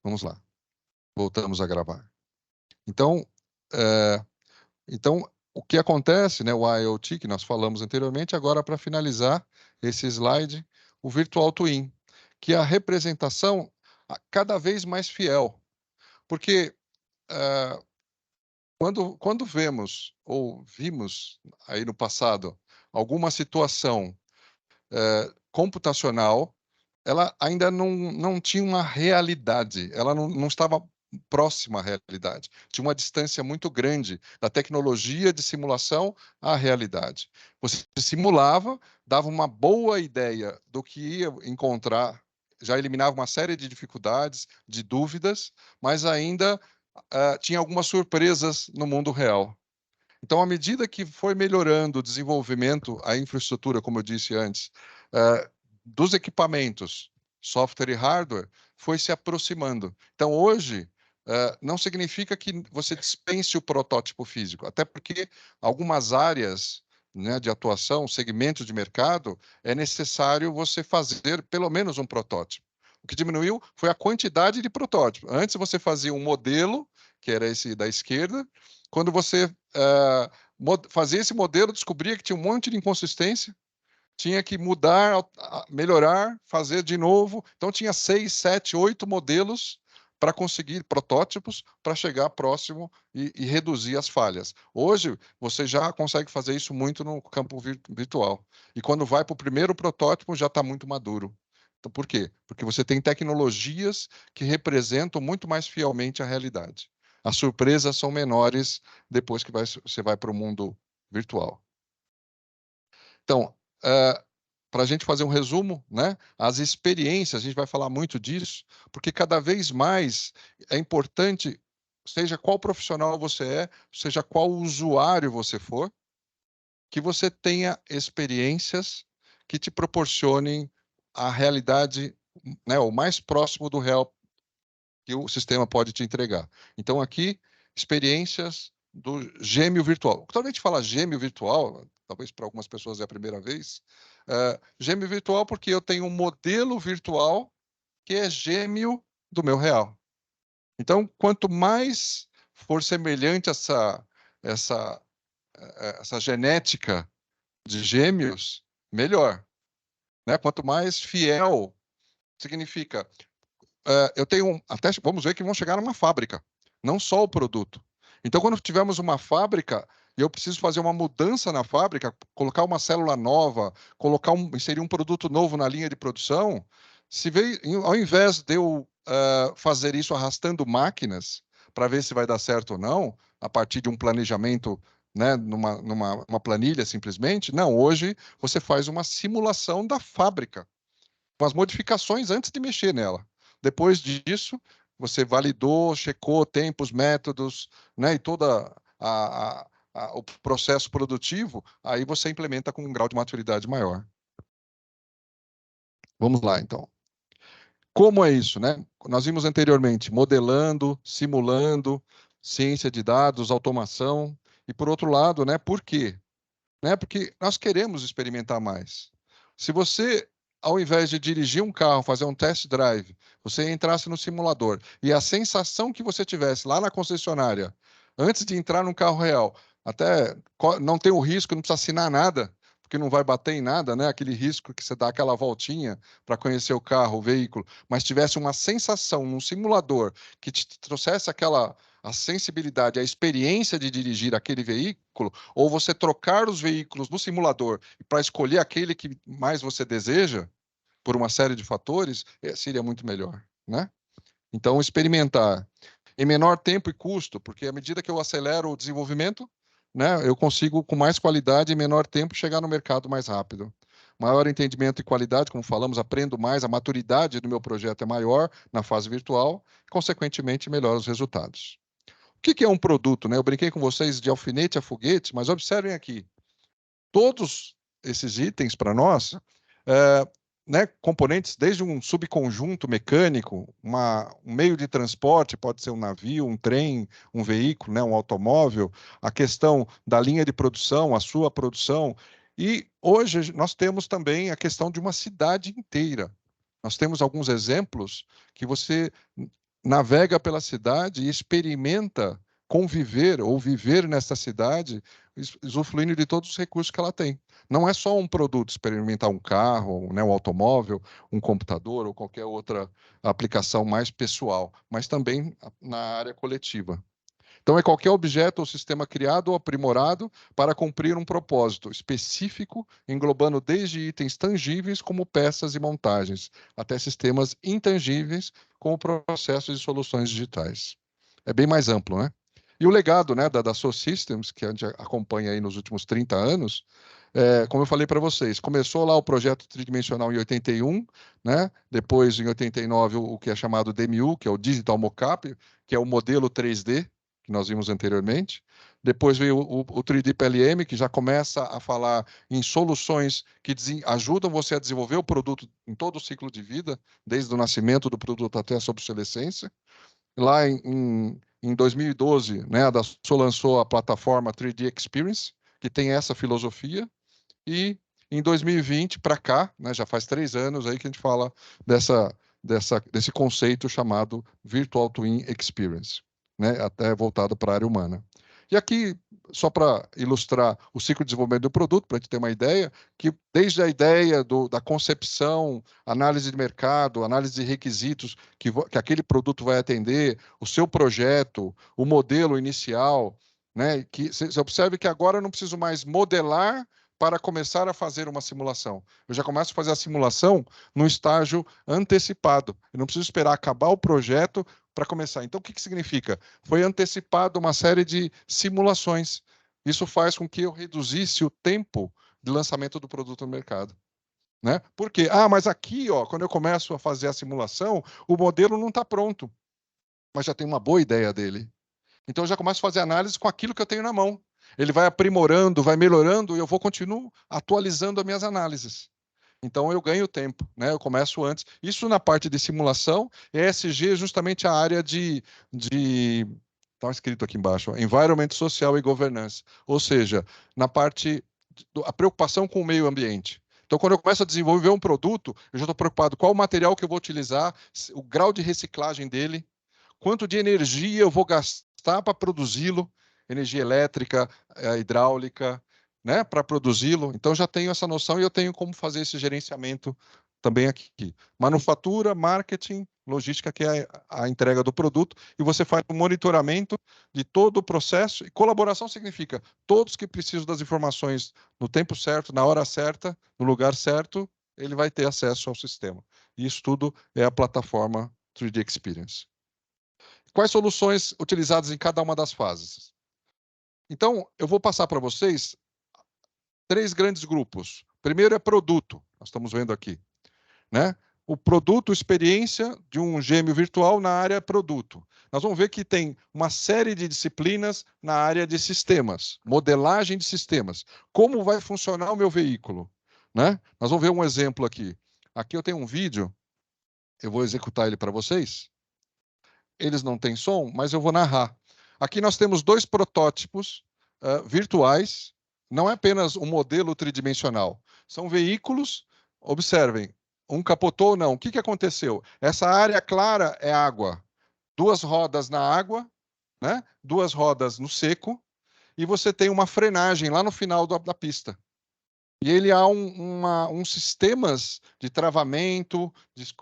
Vamos lá. Voltamos a gravar. Então, é, então o que acontece, né, o IoT que nós falamos anteriormente, agora para finalizar esse slide, o Virtual Twin, que é a representação cada vez mais fiel. Porque quando vemos ou vimos aí no passado alguma situação computacional, ela ainda não tinha uma realidade, ela não estava próxima à realidade. Tinha uma distância muito grande da tecnologia de simulação à realidade. Você simulava, dava uma boa ideia do que ia encontrar, já eliminava uma série de dificuldades, de dúvidas, mas ainda tinha algumas surpresas no mundo real. Então, à medida que foi melhorando o desenvolvimento, a infraestrutura, como eu disse antes, dos equipamentos, software e hardware, foi se aproximando. Então, hoje, não significa que você dispense o protótipo físico, até porque algumas áreas, né, de atuação, segmentos de mercado, é necessário você fazer pelo menos um protótipo. O que diminuiu foi a quantidade de protótipos. Antes você fazia um modelo, que era esse da esquerda, quando você fazia esse modelo, descobria que tinha um monte de inconsistência, tinha que mudar, melhorar, fazer de novo. Então, tinha 6, 7, 8 modelos para conseguir protótipos para chegar próximo e reduzir as falhas. Hoje, você já consegue fazer isso muito no campo virtual. E quando vai para o primeiro protótipo, já está muito maduro. Então, por quê? Porque você tem tecnologias que representam muito mais fielmente a realidade. As surpresas são menores depois que você vai para o mundo virtual. Então, para a gente fazer um resumo, né? As experiências, a gente vai falar muito disso, porque cada vez mais é importante, seja qual profissional você é, seja qual usuário você for, que você tenha experiências que te proporcionem a realidade, né, o mais próximo do real que o sistema pode te entregar. Então, aqui, experiências do gêmeo virtual. Quando a gente fala gêmeo virtual, talvez para algumas pessoas é a primeira vez, gêmeo virtual porque eu tenho um modelo virtual que é gêmeo do meu real. Então, quanto mais for semelhante essa genética de gêmeos, melhor. Né? Quanto mais fiel, significa eu tenho até vamos ver que vão chegar numa fábrica, não só o produto. Então, quando tivermos uma fábrica e eu preciso fazer uma mudança na fábrica, colocar uma célula nova, inserir um produto novo na linha de produção, se veio, ao invés de eu fazer isso arrastando máquinas para ver se vai dar certo ou não, a partir de um planejamento, né, numa planilha simplesmente, não, hoje você faz uma simulação da fábrica com as modificações antes de mexer nela. Depois disso, você validou, checou tempos, métodos, né, e toda o processo produtivo, aí você implementa com um grau de maturidade maior. Vamos lá, então. Como é isso, né? Nós vimos anteriormente modelando, simulando, ciência de dados, automação, e por outro lado, né, por quê? Né? Porque nós queremos experimentar mais. Se você, ao invés de dirigir um carro, fazer um test drive, você entrasse no simulador e a sensação que você tivesse lá na concessionária, antes de entrar no carro real, até não tem o risco, não precisa assinar nada, porque não vai bater em nada, né? Aquele risco que você dá aquela voltinha para conhecer o carro, o veículo, mas tivesse uma sensação num simulador que te trouxesse a sensibilidade, a experiência de dirigir aquele veículo, ou você trocar os veículos no simulador para escolher aquele que mais você deseja, por uma série de fatores, seria muito melhor, né? Então, experimentar em menor tempo e custo, porque à medida que eu acelero o desenvolvimento, né, eu consigo, com mais qualidade e menor tempo, chegar no mercado mais rápido. Maior entendimento e qualidade, como falamos, aprendo mais, a maturidade do meu projeto é maior na fase virtual, consequentemente, melhor os resultados. O que é um produto, né? Eu brinquei com vocês de alfinete a foguete, mas observem aqui, todos esses itens para nós, né, componentes desde um subconjunto mecânico, um meio de transporte, pode ser um navio, um trem, um veículo, né, um automóvel, a questão da linha de produção, a sua produção, e hoje nós temos também a questão de uma cidade inteira. Nós temos alguns exemplos que você navega pela cidade e experimenta conviver ou viver nessa cidade, usufruindo de todos os recursos que ela tem. Não é só um produto, experimentar um carro, né, um automóvel, um computador ou qualquer outra aplicação mais pessoal, mas também na área coletiva. Então, é qualquer objeto ou sistema criado ou aprimorado para cumprir um propósito específico, englobando desde itens tangíveis, como peças e montagens, até sistemas intangíveis, como processos e soluções digitais. É bem mais amplo, né? E o legado, né, da Soul Systems, que a gente acompanha aí nos últimos 30 anos, como eu falei para vocês, começou lá o projeto tridimensional em 81, né? Depois, em 89, o que é chamado DMU, que é o Digital Mockup, que é o modelo 3D, que nós vimos anteriormente. Depois veio o 3D PLM, que já começa a falar em soluções que ajudam você a desenvolver o produto em todo o ciclo de vida, desde o nascimento do produto até a sua obsolescência. Lá em 2012, né, a Dassault lançou a plataforma 3D Experience, que tem essa filosofia. E em 2020 para cá, né, já faz 3 anos aí que a gente fala desse conceito chamado Virtual Twin Experience, né, até voltado para a área humana. E aqui, só para ilustrar o ciclo de desenvolvimento do produto, para a gente ter uma ideia, que desde a ideia da concepção, análise de mercado, análise de requisitos que aquele produto vai atender, o seu projeto, o modelo inicial, né, que você observe que agora eu não preciso mais modelar para começar a fazer uma simulação. Eu já começo a fazer a simulação no estágio antecipado. Eu não preciso esperar acabar o projeto para começar. Então, o que significa? Foi antecipado uma série de simulações. Isso faz com que eu reduzisse o tempo de lançamento do produto no mercado. Né? Por quê? Mas aqui, ó, quando eu começo a fazer a simulação, o modelo não está pronto, mas já tem uma boa ideia dele. Então, eu já começo a fazer análise com aquilo que eu tenho na mão. Ele vai aprimorando, vai melhorando, e eu vou continuar atualizando as minhas análises. Então, eu ganho tempo, né? Eu começo antes. Isso na parte de simulação. ESG é justamente a área está escrito aqui embaixo, ó, Environment Social e Governance. Ou seja, na parte, a preocupação com o meio ambiente. Então, quando eu começo a desenvolver um produto, eu já estou preocupado qual o material que eu vou utilizar, o grau de reciclagem dele, quanto de energia eu vou gastar para produzi-lo, energia elétrica, hidráulica, né, para produzi-lo. Então já tenho essa noção e eu tenho como fazer esse gerenciamento também aqui. Manufatura, marketing, logística, que é a entrega do produto, e você faz o monitoramento de todo o processo. E colaboração significa todos que precisam das informações no tempo certo, na hora certa, no lugar certo, ele vai ter acesso ao sistema. E isso tudo é a plataforma 3D Experience. Quais soluções utilizadas em cada uma das fases? Então, eu vou passar para vocês 3 grandes grupos. Primeiro é produto, nós estamos vendo aqui, né? O produto, experiência de um gêmeo virtual na área produto. Nós vamos ver que tem uma série de disciplinas na área de sistemas, modelagem de sistemas. Como vai funcionar o meu veículo, né? Nós vamos ver um exemplo aqui. Aqui eu tenho um vídeo, eu vou executar ele para vocês. Eles não têm som, mas eu vou narrar. Aqui nós temos 2 protótipos virtuais, não é apenas um modelo tridimensional, são veículos, observem, um capotou ou não. O que aconteceu? Essa área clara é água, 2 rodas na água, né? 2 rodas no seco, e você tem uma frenagem lá no final da pista. E ele há sistemas de travamento,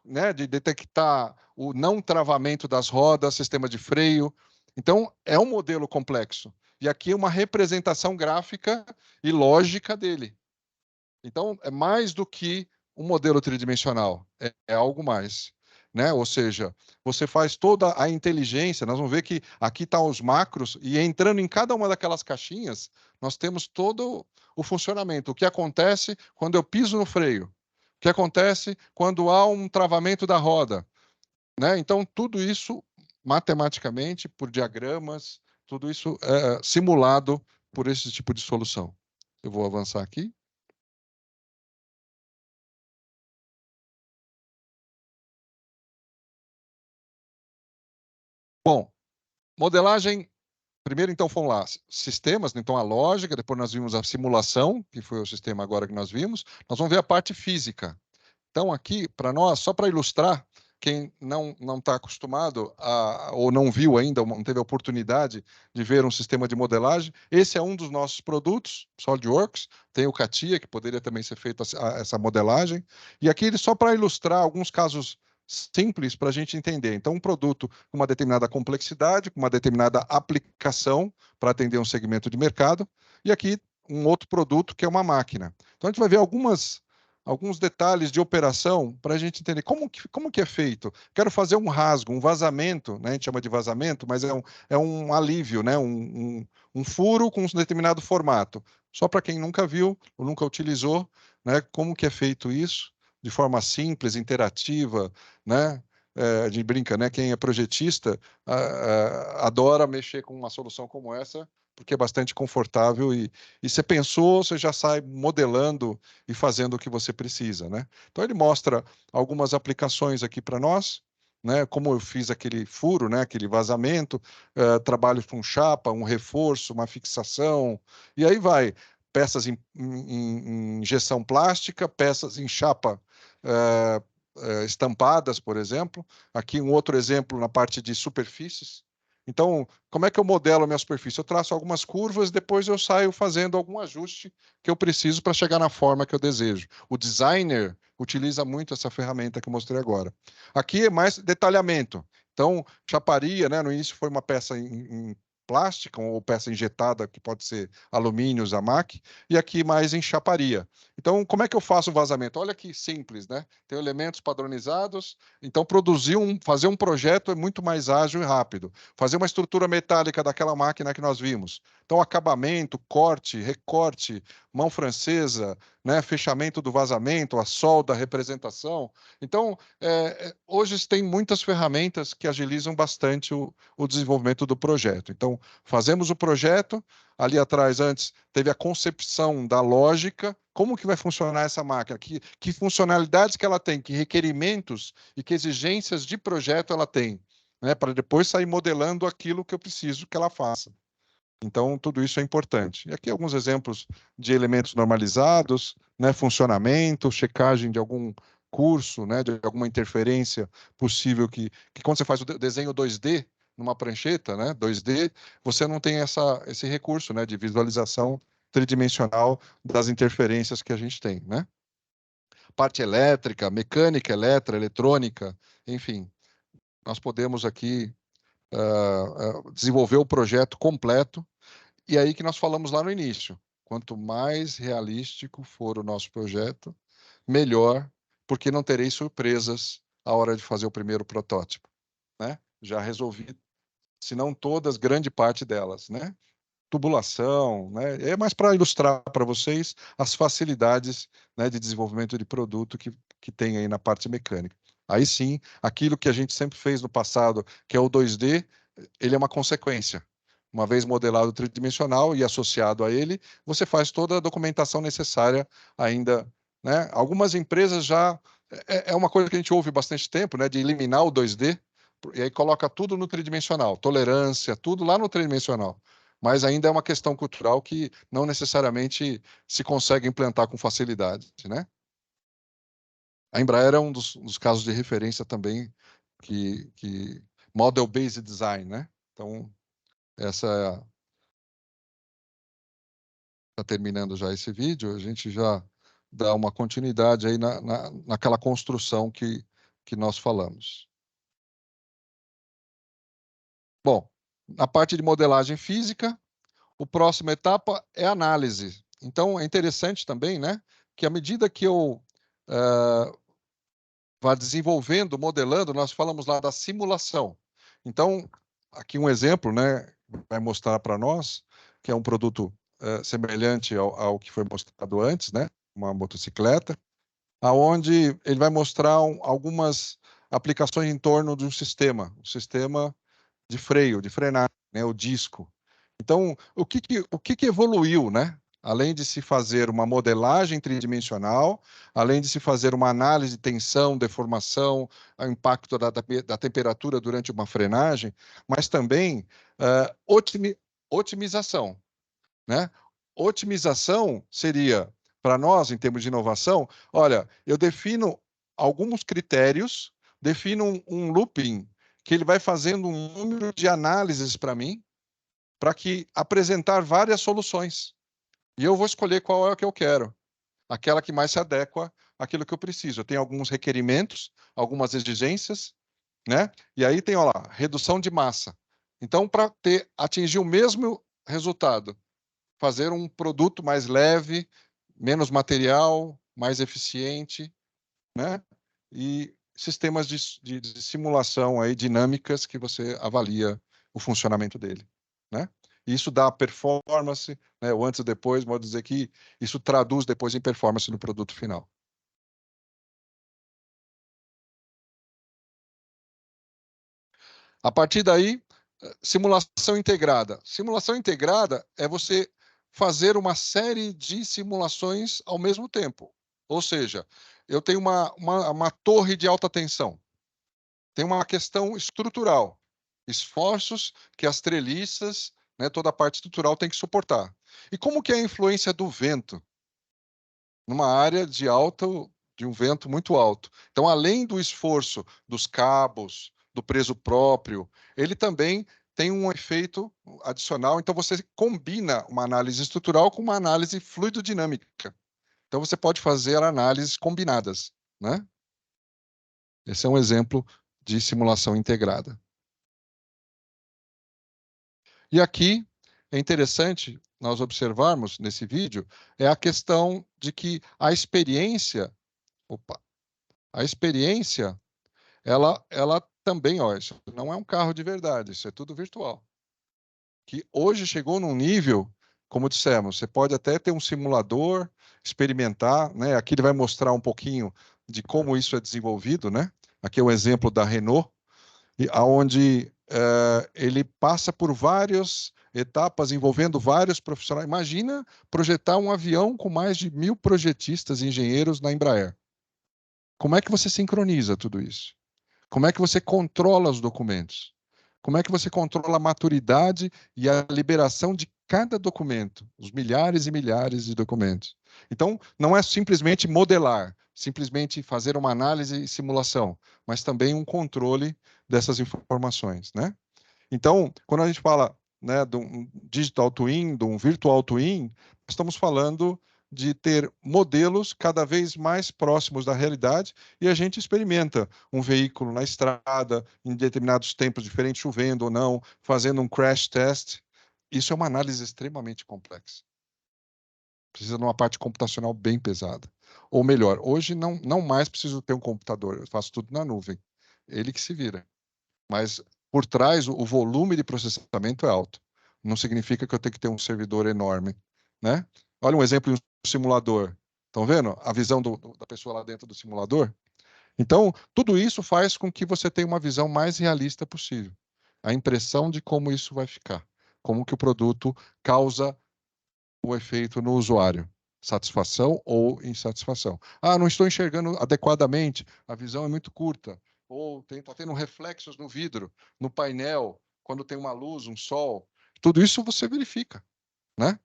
né, de detectar o não travamento das rodas, sistema de freio. Então, é um modelo complexo. E aqui é uma representação gráfica e lógica dele. Então, é mais do que um modelo tridimensional, é algo mais. Né? Ou seja, você faz toda a inteligência, nós vamos ver que aqui estão os macros, e entrando em cada uma daquelas caixinhas, nós temos todo o funcionamento. O que acontece quando eu piso no freio? O que acontece quando há um travamento da roda? Né? Então, tudo isso, matematicamente, por diagramas, tudo isso é simulado por esse tipo de solução. Eu vou avançar aqui. Bom, modelagem, primeiro então foram lá sistemas, então a lógica, depois nós vimos a simulação, que foi o sistema agora que nós vimos. Nós vamos ver a parte física. Então aqui, para nós, só para ilustrar, quem não está acostumado ou não viu ainda, ou não teve a oportunidade de ver um sistema de modelagem, esse é um dos nossos produtos, SolidWorks. Tem o CATIA, que poderia também ser feita essa modelagem. E aqui, só para ilustrar alguns casos simples para a gente entender. Então, um produto com uma determinada complexidade, com uma determinada aplicação para atender um segmento de mercado, e aqui um outro produto que é uma máquina. Então, a gente vai ver alguns detalhes de operação para a gente entender como que é feito. Quero fazer um rasgo, um vazamento, né? A gente chama de vazamento, mas é um alívio, né? Um furo com um determinado formato. Só para quem nunca viu ou nunca utilizou, né? Como que é feito isso de forma simples, interativa, né? A gente brinca, né? Quem é projetista adora mexer com uma solução como essa, porque é bastante confortável e você pensou, você já sai modelando e fazendo o que você precisa, né? Então ele mostra algumas aplicações aqui para nós, né? Como eu fiz aquele furo, né? Aquele vazamento, trabalho com chapa, um reforço, uma fixação, e aí vai peças em injeção plástica, peças em chapa estampadas, por exemplo. Aqui um outro exemplo na parte de superfícies. Então, como é que eu modelo a minha superfície? Eu traço algumas curvas, depois eu saio fazendo algum ajuste que eu preciso para chegar na forma que eu desejo. O designer utiliza muito essa ferramenta que eu mostrei agora. Aqui é mais detalhamento. Então, chaparia, né? No início foi uma peça em plástica ou peça injetada, que pode ser alumínio, Zamac, e aqui mais em chaparia. Então, como é que eu faço o vazamento? Olha que simples, né? Tem elementos padronizados, então fazer um projeto é muito mais ágil e rápido. Fazer uma estrutura metálica daquela máquina que nós vimos. Então, acabamento, corte, recorte, mão francesa, né? Fechamento do vazamento, a solda, a representação. Então, hoje tem muitas ferramentas que agilizam bastante o desenvolvimento do projeto. Então, fazemos o projeto, ali atrás, antes, teve a concepção da lógica, como que vai funcionar essa máquina, que funcionalidades que ela tem, que requerimentos e que exigências de projeto ela tem, né, para depois sair modelando aquilo que eu preciso que ela faça. Então, tudo isso é importante. E aqui alguns exemplos de elementos normalizados, né, funcionamento, checagem de algum curso, né, de alguma interferência possível que quando você faz o desenho 2D numa prancheta, né, 2D, você não tem esse recurso, né, de visualização tridimensional das interferências que a gente tem, né? Parte elétrica, mecânica, eletrônica, enfim, nós podemos aqui desenvolver o projeto completo. E aí que nós falamos lá no início, quanto mais realístico for o nosso projeto, melhor, porque não terei surpresas à hora de fazer o primeiro protótipo, né? Já resolvi, se não todas, grande parte delas, né? Tubulação, né? É mais para ilustrar para vocês as facilidades, né, de desenvolvimento de produto que tem aí na parte mecânica. Aí sim, aquilo que a gente sempre fez no passado, que é o 2D, ele é uma consequência. Uma vez modelado tridimensional e associado a ele, você faz toda a documentação necessária ainda, né? Algumas empresas já é uma coisa que a gente ouve bastante tempo, né, de eliminar o 2D e aí coloca tudo no tridimensional, tolerância, tudo lá no tridimensional. Mas ainda é uma questão cultural que não necessariamente se consegue implantar com facilidade, né? A Embraer é um dos casos de referência também que model-based design, né? Então, essa está terminando já esse vídeo, a gente já dá uma continuidade aí naquela construção que nós falamos. Bom, na parte de modelagem física, a próxima etapa é análise. Então, é interessante também, né, que à medida que eu vá desenvolvendo, modelando, nós falamos lá da simulação. Então, aqui um exemplo, né, vai mostrar para nós que é um produto semelhante ao que foi mostrado antes, né, uma motocicleta, aonde ele vai mostrar algumas aplicações em torno de um sistema de freio, de frenagem, né, o disco. Então, o que evoluiu, né? Além de se fazer uma modelagem tridimensional, além de se fazer uma análise de tensão, deformação, o impacto da temperatura durante uma frenagem, mas também otimização, né? Otimização seria, para nós, em termos de inovação, olha, eu defino alguns critérios, defino um looping que ele vai fazendo um número de análises para mim, para que apresentar várias soluções. E eu vou escolher qual é a que eu quero, aquela que mais se adequa àquilo que eu preciso. Eu tenho alguns requerimentos, algumas exigências, né? E aí tem, ó lá, redução de massa. Então, para atingir o mesmo resultado, fazer um produto mais leve, menos material, mais eficiente, né? E sistemas de simulação aí, dinâmicas que você avalia o funcionamento dele, né? E isso dá performance, né? O antes e depois, modo de dizer que isso traduz depois em performance no produto final. A partir daí, simulação integrada. Simulação integrada é você fazer uma série de simulações ao mesmo tempo. Ou seja, eu tenho uma torre de alta tensão. Tem uma questão estrutural. Esforços que as treliças, né, toda a parte estrutural tem que suportar. E como que é a influência do vento numa área de um vento muito alto? Então, além do esforço dos cabos, do peso próprio, ele também tem um efeito adicional. Então, você combina uma análise estrutural com uma análise fluidodinâmica. Então, você pode fazer análises combinadas, né? Esse é um exemplo de simulação integrada. E aqui é interessante nós observarmos nesse vídeo é a questão de que opa, a experiência, ela também, ó, isso não é um carro de verdade, isso é tudo virtual. Que hoje chegou num nível, como dissemos, você pode até ter um simulador, experimentar, né? Aqui ele vai mostrar um pouquinho de como isso é desenvolvido, né? Aqui é o exemplo da Renault, onde ele passa por várias etapas envolvendo vários profissionais. Imagina projetar um avião com mais de 1.000 projetistas e engenheiros na Embraer. Como é que você sincroniza tudo isso? Como é que você controla os documentos? Como é que você controla a maturidade e a liberação de cada documento, os milhares e milhares de documentos? Então, não é simplesmente modelar, simplesmente fazer uma análise e simulação, mas também um controle dessas informações, né? Então, quando a gente fala, né, de um digital twin, de um virtual twin, estamos falando de ter modelos cada vez mais próximos da realidade e a gente experimenta um veículo na estrada, em determinados tempos diferentes, chovendo ou não, fazendo um crash test. Isso é uma análise extremamente complexa. Precisa de uma parte computacional bem pesada. Ou melhor, hoje não mais preciso ter um computador, eu faço tudo na nuvem. Ele que se vira. Mas por trás o volume de processamento é alto. Não significa que eu tenho que ter um servidor enorme, né? Olha um exemplo de um simulador. Estão vendo a visão da pessoa lá dentro do simulador? Então, tudo isso faz com que você tenha uma visão mais realista possível. A impressão de como isso vai ficar, como que o produto causa o efeito no usuário. Satisfação ou insatisfação. Ah, não estou enxergando adequadamente, a visão é muito curta. Ou está tendo reflexos no vidro, no painel, quando tem uma luz, um sol. Tudo isso você verifica, né?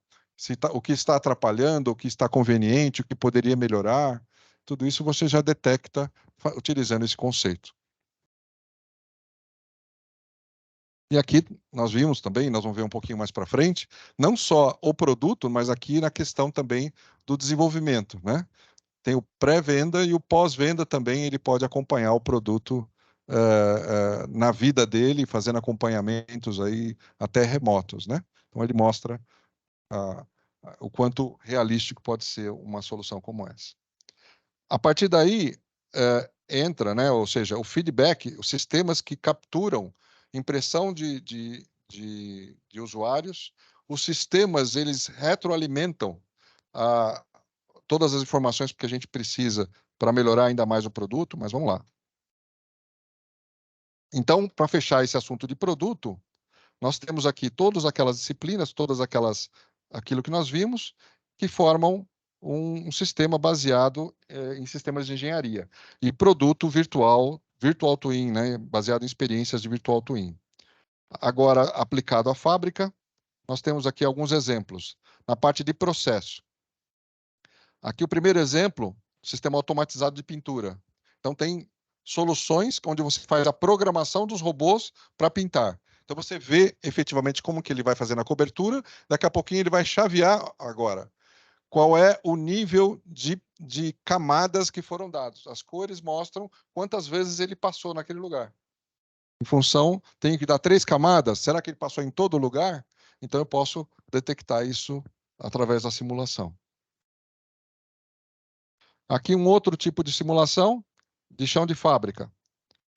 O que está atrapalhando, o que está conveniente, o que poderia melhorar. Tudo isso você já detecta utilizando esse conceito. E aqui nós vimos também, nós vamos ver um pouquinho mais para frente, não só o produto, mas aqui na questão também do desenvolvimento, né? Tem o pré-venda e o pós-venda também, ele pode acompanhar o produto na vida dele, fazendo acompanhamentos aí até remotos, né? Então ele mostra o quanto realístico pode ser uma solução como essa. A partir daí, entra, né? Ou seja, o feedback, os sistemas que capturam impressão de usuários, os sistemas, eles retroalimentam a, todas as informações que a gente precisa para melhorar ainda mais o produto, mas vamos lá. Então, para fechar esse assunto de produto, nós temos aqui todas aquelas disciplinas, aquilo que nós vimos, que formam um sistema baseado em sistemas de engenharia. E produto virtual twin, né, baseado em experiências de virtual twin. Agora, aplicado à fábrica, nós temos aqui alguns exemplos. Na parte de processo. Aqui o primeiro exemplo, sistema automatizado de pintura. Então, tem soluções onde você faz a programação dos robôs para pintar. Então você vê efetivamente como que ele vai fazer na cobertura, daqui a pouquinho ele vai chavear agora. Qual é o nível de camadas que foram dados? As cores mostram quantas vezes ele passou naquele lugar. Em função, tenho que dar 3 camadas, será que ele passou em todo lugar? Então eu posso detectar isso através da simulação. Aqui um outro tipo de simulação de chão de fábrica,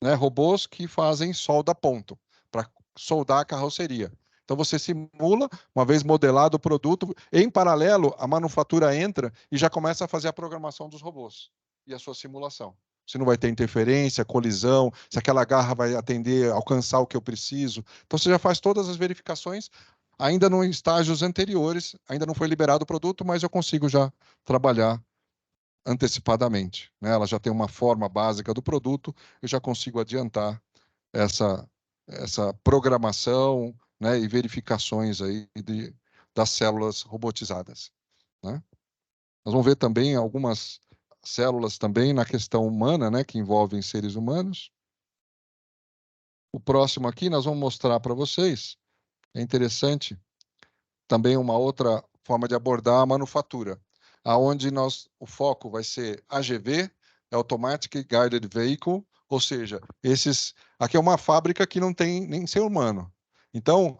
né? Robôs que fazem solda a ponto para soldar a carroceria. Então você simula, uma vez modelado o produto, em paralelo a manufatura entra e já começa a fazer a programação dos robôs e a sua simulação. Se não vai ter interferência, colisão, se aquela garra vai atender, alcançar o que eu preciso. Então você já faz todas as verificações, ainda em estágios anteriores, ainda não foi liberado o produto, mas eu consigo já trabalhar antecipadamente, né? Ela já tem uma forma básica do produto, eu já consigo adiantar essa, essa programação, né, e verificações aí das células robotizadas, né? Nós vamos ver também algumas células também na questão humana, né, que envolvem seres humanos. O próximo aqui nós vamos mostrar para vocês, é interessante, também uma outra forma de abordar a manufatura, aonde o foco vai ser AGV, Automatic Guided Vehicle, ou seja, aqui é uma fábrica que não tem nem ser humano. Então,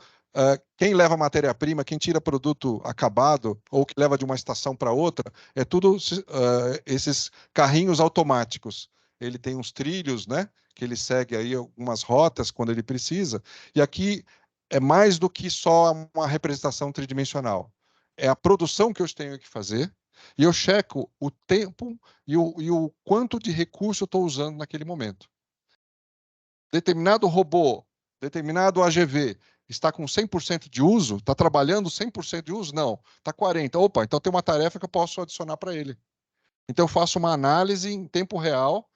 quem leva matéria-prima, quem tira produto acabado ou que leva de uma estação para outra, é tudo esses carrinhos automáticos. Ele tem uns trilhos, né, que ele segue aí algumas rotas quando ele precisa. E aqui é mais do que só uma representação tridimensional. É a produção que eu tenho que fazer e eu checo o tempo e o quanto de recurso eu estou usando naquele momento. Determinado robô, determinado AGV, está com 100% de uso? Está trabalhando 100% de uso? Não, está 40%. Opa, então tem uma tarefa que eu posso adicionar para ele. Então eu faço uma análise em tempo real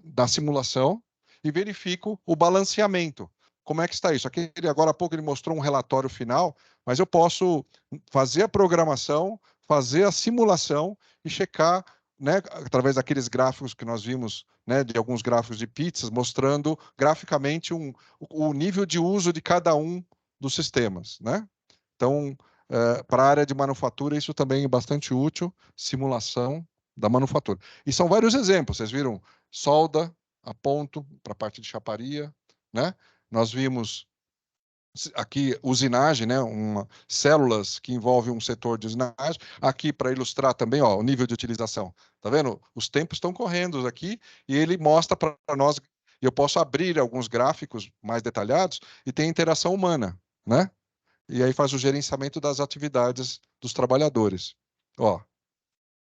da simulação e verifico o balanceamento. Como é que está isso? Aqui, agora há pouco ele mostrou um relatório final, mas eu posso fazer a programação, fazer a simulação e checar, né, através daqueles gráficos que nós vimos, né, de alguns gráficos de pizzas, mostrando graficamente o nível de uso de cada um dos sistemas, né? Então, para a área de manufatura, isso também é bastante útil, simulação da manufatura. E são vários exemplos, vocês viram solda a ponto para a parte de chaparia, né? Nós vimos aqui usinagem, né? Células que envolvem um setor de usinagem. Aqui para ilustrar também, ó, o nível de utilização. Tá vendo? Os tempos estão correndo aqui e ele mostra para nós. Eu posso abrir alguns gráficos mais detalhados e tem interação humana, né? E aí faz o gerenciamento das atividades dos trabalhadores. Ó,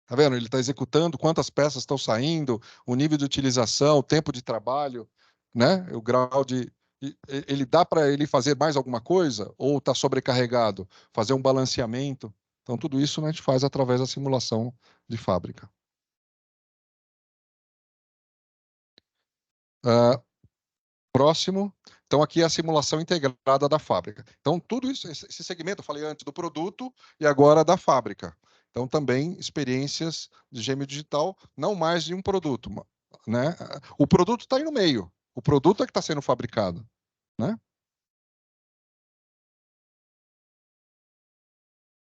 tá vendo? Ele está executando quantas peças estão saindo, o nível de utilização, o tempo de trabalho, né? O grau de. Ele dá para ele fazer mais alguma coisa ou está sobrecarregado? Fazer um balanceamento. Então, tudo isso, né, a gente faz através da simulação de fábrica. Próximo. Então, aqui é a simulação integrada da fábrica. Então, tudo isso, esse segmento, eu falei antes do produto e agora da fábrica. Então, também experiências de gêmeo digital, não mais de um produto, né? O produto está aí no meio. O produto é que está sendo fabricado, né?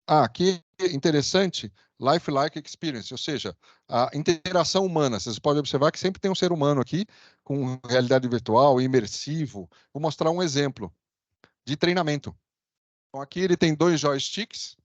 Aqui é interessante, lifelike experience, ou seja, a interação humana. Vocês podem observar que sempre tem um ser humano aqui com realidade virtual, imersivo. Vou mostrar um exemplo de treinamento. Então, aqui ele tem 2 joysticks,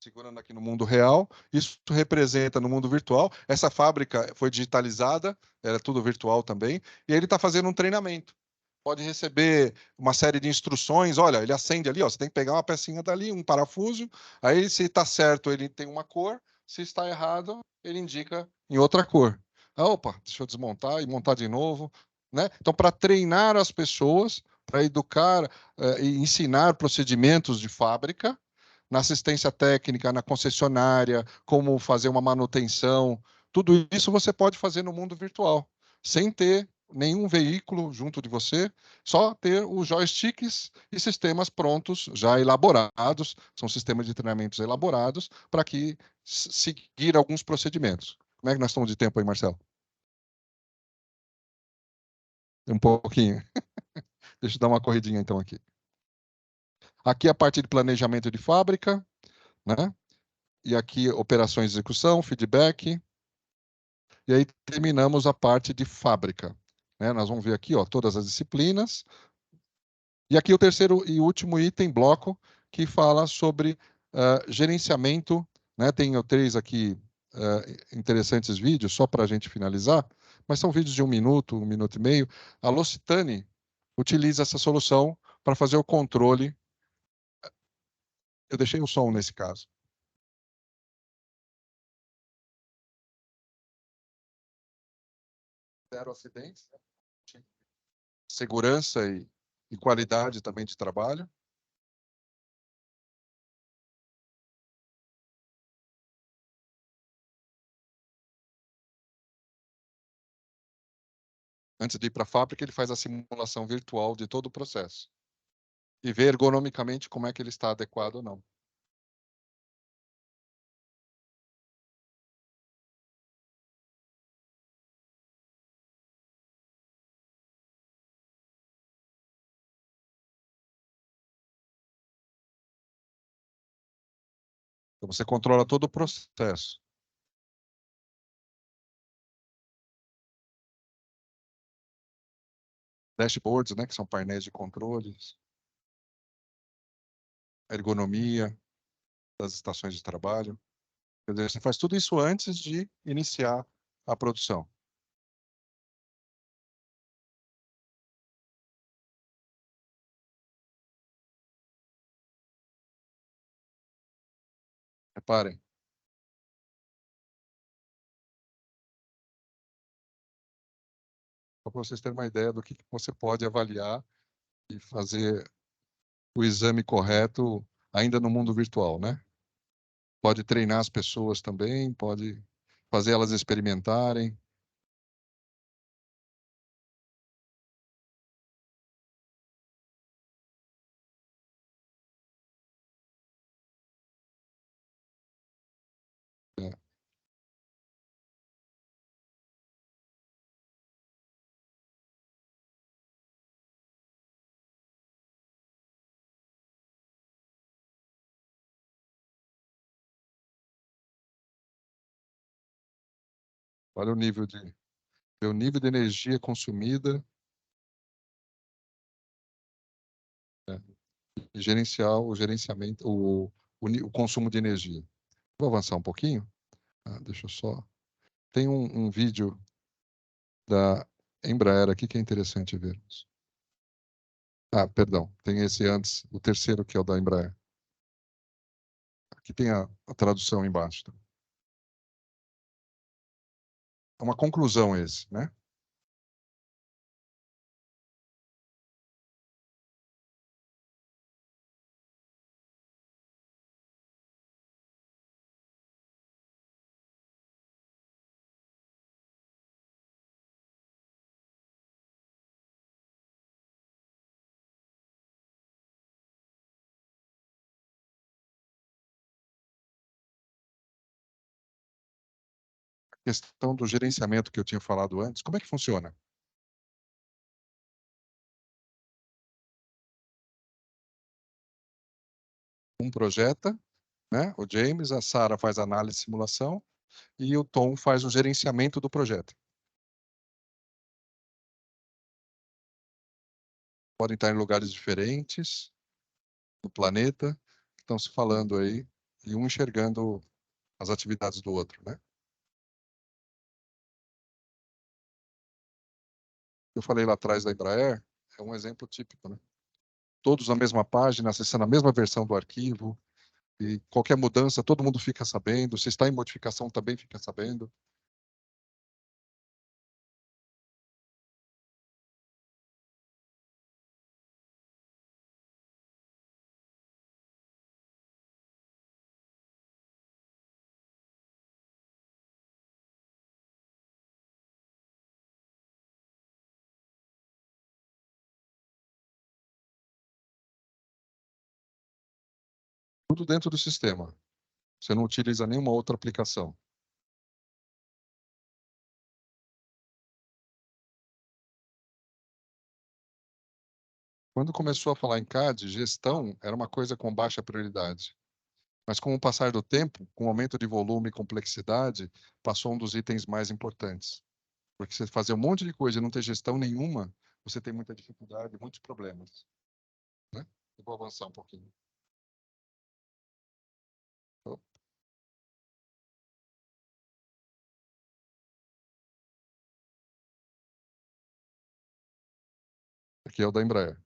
segurando aqui no mundo real. Isso representa no mundo virtual. Essa fábrica foi digitalizada, era tudo virtual também. E ele está fazendo um treinamento. Pode receber uma série de instruções. Olha, ele acende ali, ó, você tem que pegar uma pecinha dali, um parafuso. Aí, se está certo, ele tem uma cor. Se está errado, ele indica em outra cor. Ah, opa, deixa eu desmontar e montar de novo. Né? Então, para treinar as pessoas, para educar e ensinar procedimentos de fábrica, na assistência técnica, na concessionária, como fazer uma manutenção, tudo isso você pode fazer no mundo virtual, sem ter nenhum veículo junto de você, só ter os joysticks e sistemas prontos, já elaborados, são sistemas de treinamentos elaborados, para que seguir alguns procedimentos. Como é que nós estamos de tempo aí, Marcelo? Um pouquinho. Deixa eu dar uma corridinha então aqui. Aqui a parte de planejamento de fábrica, né? E aqui operações de execução, feedback. E aí terminamos a parte de fábrica, né? Nós vamos ver aqui, ó, todas as disciplinas. E aqui o terceiro e último item, bloco, que fala sobre gerenciamento, né? Tenho três aqui interessantes vídeos, só para a gente finalizar, mas são vídeos de 1 minuto e meio. A L'Occitane utiliza essa solução para fazer o controle. Eu deixei o som nesse caso. Zero acidentes, né? Segurança e qualidade também de trabalho. Antes de ir para a fábrica, ele faz a simulação virtual de todo o processo e vê ergonomicamente como é que ele está adequado ou não. Então, você controla todo o processo. Dashboards, né, que são painéis de controles, ergonomia das estações de trabalho. Quer dizer, você faz tudo isso antes de iniciar a produção. Reparem, só para vocês terem uma ideia do que você pode avaliar e fazer o exame correto ainda no mundo virtual, né? Pode treinar as pessoas também, pode fazer elas experimentarem. Né? Olha o nível de energia consumida, né? E gerenciar o gerenciamento, o consumo de energia. Vou avançar um pouquinho. Deixa eu só. Tem um vídeo da Embraer aqui que é interessante vermos. Perdão, tem esse antes, o terceiro que é o da Embraer. Aqui tem a tradução embaixo. É uma conclusão esse, né? A questão do gerenciamento que eu tinha falado antes, como é que funciona? Um projeta, né? O James, a Sarah faz a análise e simulação e o Tom faz o gerenciamento do projeto. Podem estar em lugares diferentes do planeta, estão se falando aí e um enxergando as atividades do outro, né? Eu falei lá atrás da Embraer, é um exemplo típico, né? Todos na mesma página, acessando a mesma versão do arquivo, e qualquer mudança, todo mundo fica sabendo, se está em modificação, também fica sabendo. Tudo dentro do sistema. Você não utiliza nenhuma outra aplicação. Quando começou a falar em CAD, gestão era uma coisa com baixa prioridade. Mas com o passar do tempo, com o aumento de volume e complexidade, passou um dos itens mais importantes. Porque você fazer um monte de coisa e não ter gestão nenhuma, você tem muita dificuldade, muitos problemas, né? Eu vou avançar um pouquinho. Aqui é o da Embraer.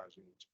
A gente.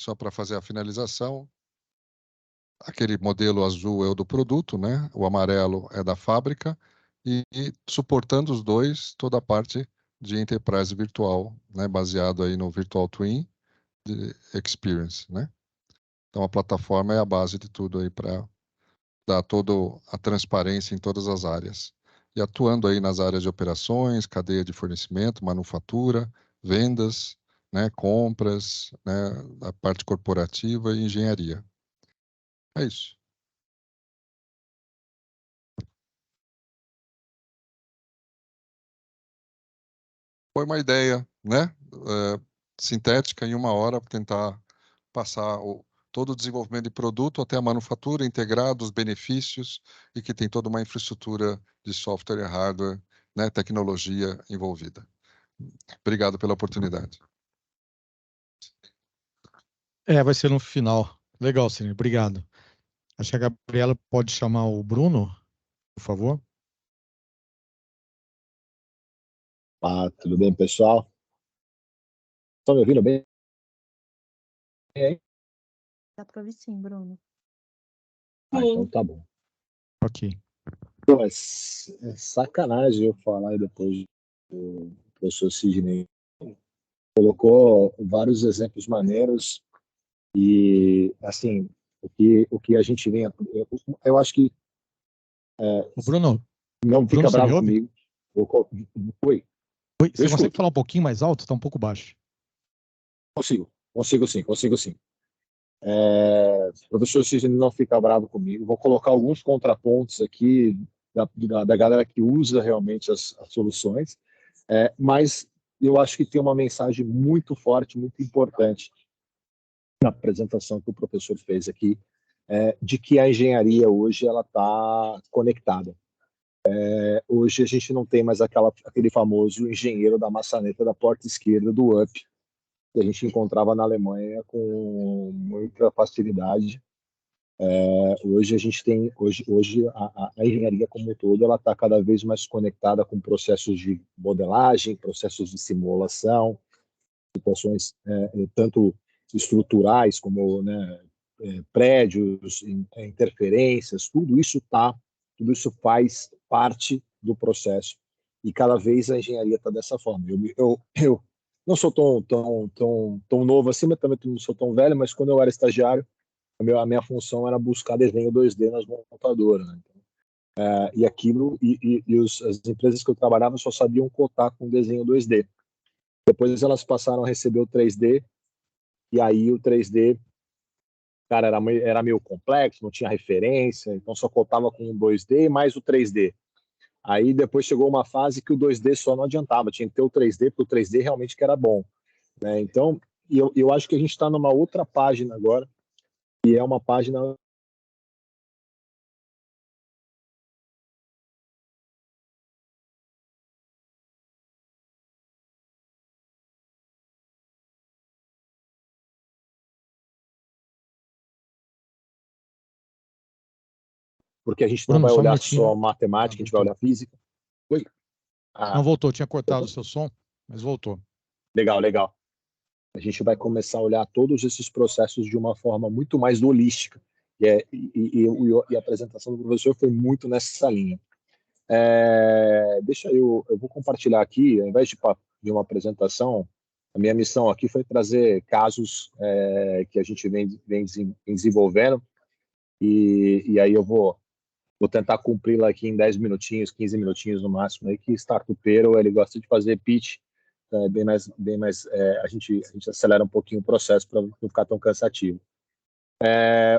Só para fazer a finalização, aquele modelo azul é o do produto, né? O amarelo é da fábrica e suportando os dois, toda a parte de enterprise virtual, né? Baseado aí no Virtual Twin de Experience, né? Então a plataforma é a base de tudo aí para dar toda a transparência em todas as áreas. E atuando aí nas áreas de operações, cadeia de fornecimento, manufatura, vendas, né? Compras, né? A parte corporativa e engenharia. É isso. foi uma ideia, né, sintética em 1 hora, para tentar passar todo o desenvolvimento de produto até a manufatura integrado, os benefícios, e que tem toda uma infraestrutura de software e hardware, né, tecnologia envolvida. Obrigado pela oportunidade. Vai ser no final. Legal, Cine, obrigado. Acho que a Gabriela pode chamar o Bruno, por favor. Tudo bem, pessoal? Estão me ouvindo bem? Dá para ouvir sim, Bruno. Então tá bom. Ok. Então, é sacanagem eu falar depois do professor Sidney. Colocou vários exemplos maneiros e, assim, o que a gente vem... Eu acho que O Bruno, não Bruno, fica você me bravo ouve? comigo. Oi, Oi, você eu consegue escuto. falar um pouquinho mais alto? Está um pouco baixo. Consigo sim. Professor Sidney não fica bravo comigo. Vou colocar alguns contrapontos aqui da galera que usa realmente as soluções, mas eu acho que tem uma mensagem muito forte, muito importante na apresentação que o professor fez aqui, de que a engenharia hoje ela está conectada. Hoje a gente não tem mais aquele famoso engenheiro da maçaneta da porta esquerda do UP, que a gente encontrava na Alemanha com muita facilidade. Hoje a gente tem, hoje a engenharia como um todo, ela está cada vez mais conectada com processos de modelagem, processos de simulação, situações tanto estruturais como, né, prédios, interferências, tudo isso faz parte do processo e cada vez a engenharia está dessa forma. Eu não sou tão novo assim, mas também não sou tão velho, mas quando eu era estagiário a minha função era buscar desenho 2D nas montadoras, né? E aquilo as empresas que eu trabalhava só sabiam cotar com desenho 2D. Depois elas passaram a receber o 3D e aí o 3D, cara, era meio complexo, não tinha referência, então só cotava com o 2D mais o 3D. Aí depois chegou uma fase que o 2D só não adiantava, tinha que ter o 3D, porque o 3D realmente que era bom, né? Então, eu acho que a gente está numa outra página agora, e é uma página porque a gente não Bruno, vai só um olhar minutinho. só matemática, a gente vai Voltou. olhar física. Oi? Não voltou, tinha cortado o seu som, mas voltou. Legal. A gente vai começar a olhar todos esses processos de uma forma muito mais holística. E a apresentação do professor foi muito nessa linha. Eu vou compartilhar aqui, ao invés de uma apresentação, a minha missão aqui foi trazer casos que a gente vem desenvolvendo, e aí eu vou tentar cumpri-la aqui em 10 minutinhos, 15 minutinhos no máximo, aí que startupeiro, ele gosta de fazer pitch, a gente acelera um pouquinho o processo para não ficar tão cansativo.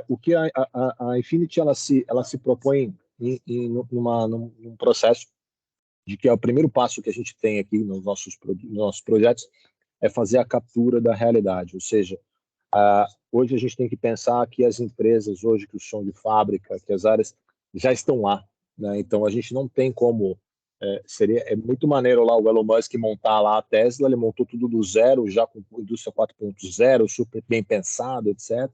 O que a Infinity ela se propõe num processo de que é o primeiro passo que a gente tem aqui nos nossos projetos é fazer a captura da realidade, ou seja, hoje a gente tem que pensar que as empresas hoje que o chão de fábrica, que as áreas já estão lá, né? Então a gente não tem como é muito maneiro lá o Elon Musk montar lá a Tesla, ele montou tudo do zero, já com indústria 4.0, super bem pensado, etc.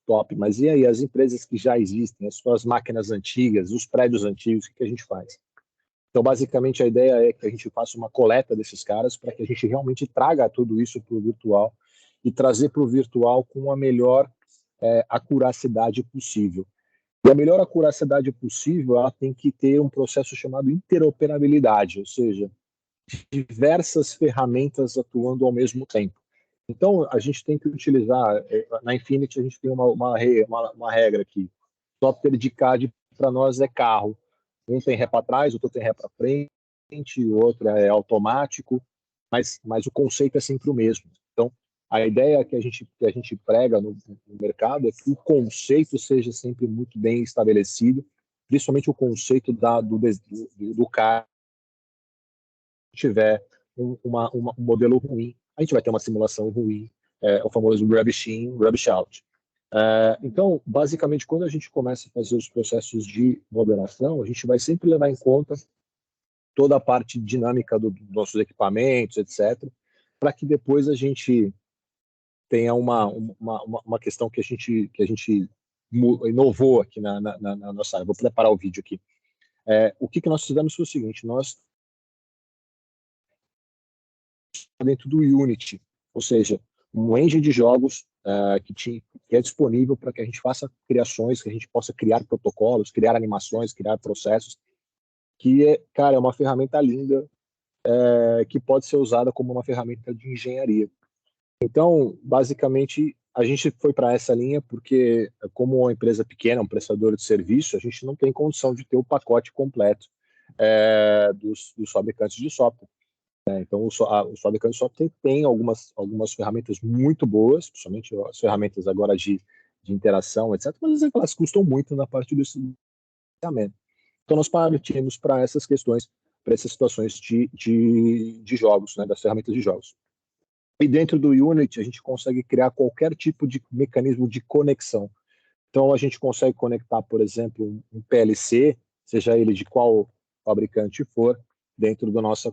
Top. Mas e aí as empresas que já existem, as suas máquinas antigas, os prédios antigos, o que a gente faz? Então, basicamente, a ideia é que a gente faça uma coleta desses caras para que a gente realmente traga tudo isso para o virtual e trazer para o virtual com a melhor acuracidade possível. E a melhor acuracidade possível, ela tem que ter um processo chamado interoperabilidade, ou seja, diversas ferramentas atuando ao mesmo tempo. Então, a gente tem que utilizar, na Infinity, a gente tem uma regra aqui. Software de CAD para nós é carro. Um tem ré para trás, outro tem ré para frente, o outro é automático, mas o conceito é sempre o mesmo. Então, a ideia que a gente prega no mercado é que o conceito seja sempre muito bem estabelecido, principalmente o conceito do cara que estiver um modelo ruim, a gente vai ter uma simulação ruim, o famoso rubbish in, rubbish out. Então, basicamente, quando a gente começa a fazer os processos de moderação, a gente vai sempre levar em conta toda a parte dinâmica dos nossos equipamentos, etc., para que depois a gente tenha uma questão que a gente inovou aqui na nossa área. Vou preparar o vídeo aqui. O que nós fizemos foi o seguinte: nós, dentro do Unity, ou seja, um engine de jogos que é disponível para que a gente faça criações, que a gente possa criar protocolos, criar animações, criar processos, que cara, é uma ferramenta linda, que pode ser usada como uma ferramenta de engenharia. Então, basicamente, a gente foi para essa linha porque, como uma empresa pequena, um prestador de serviço, a gente não tem condição de ter o pacote completo dos fabricantes de software. Então, os fabricantes de software têm algumas ferramentas muito boas, principalmente as ferramentas agora de interação, etc., mas elas custam muito na parte do financiamento. Então, nós partimos para essas questões, para essas situações de jogos, né, das ferramentas de jogos. E dentro do Unity, a gente consegue criar qualquer tipo de mecanismo de conexão. Então, a gente consegue conectar, por exemplo, um PLC, seja ele de qual fabricante for, dentro da nossa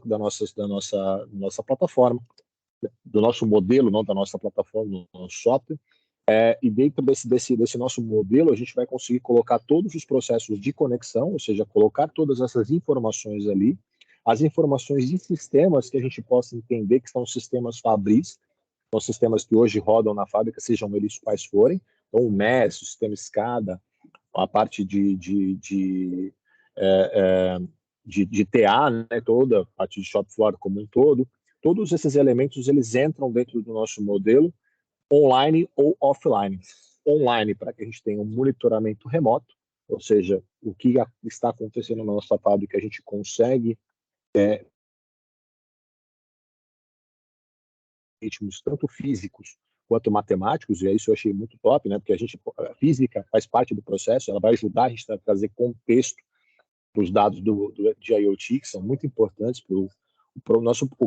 plataforma, do nosso modelo, não da nossa plataforma, do nosso software. E dentro desse nosso modelo, a gente vai conseguir colocar todos os processos de conexão, ou seja, colocar todas essas informações ali, as informações de sistemas que a gente possa entender que são sistemas Fabris, são sistemas que hoje rodam na fábrica, sejam eles quais forem, então o MES, o sistema SCADA, a parte de TA, né, toda a parte de shop floor como um todo, todos esses elementos eles entram dentro do nosso modelo, online ou offline. Online, para que a gente tenha um monitoramento remoto, ou seja, o que está acontecendo na nossa fábrica, a gente consegue ritmos tanto físicos quanto matemáticos, e isso eu achei muito top, né? Porque a física faz parte do processo, ela vai ajudar a gente a trazer contexto para os dados de IoT, que são muito importantes o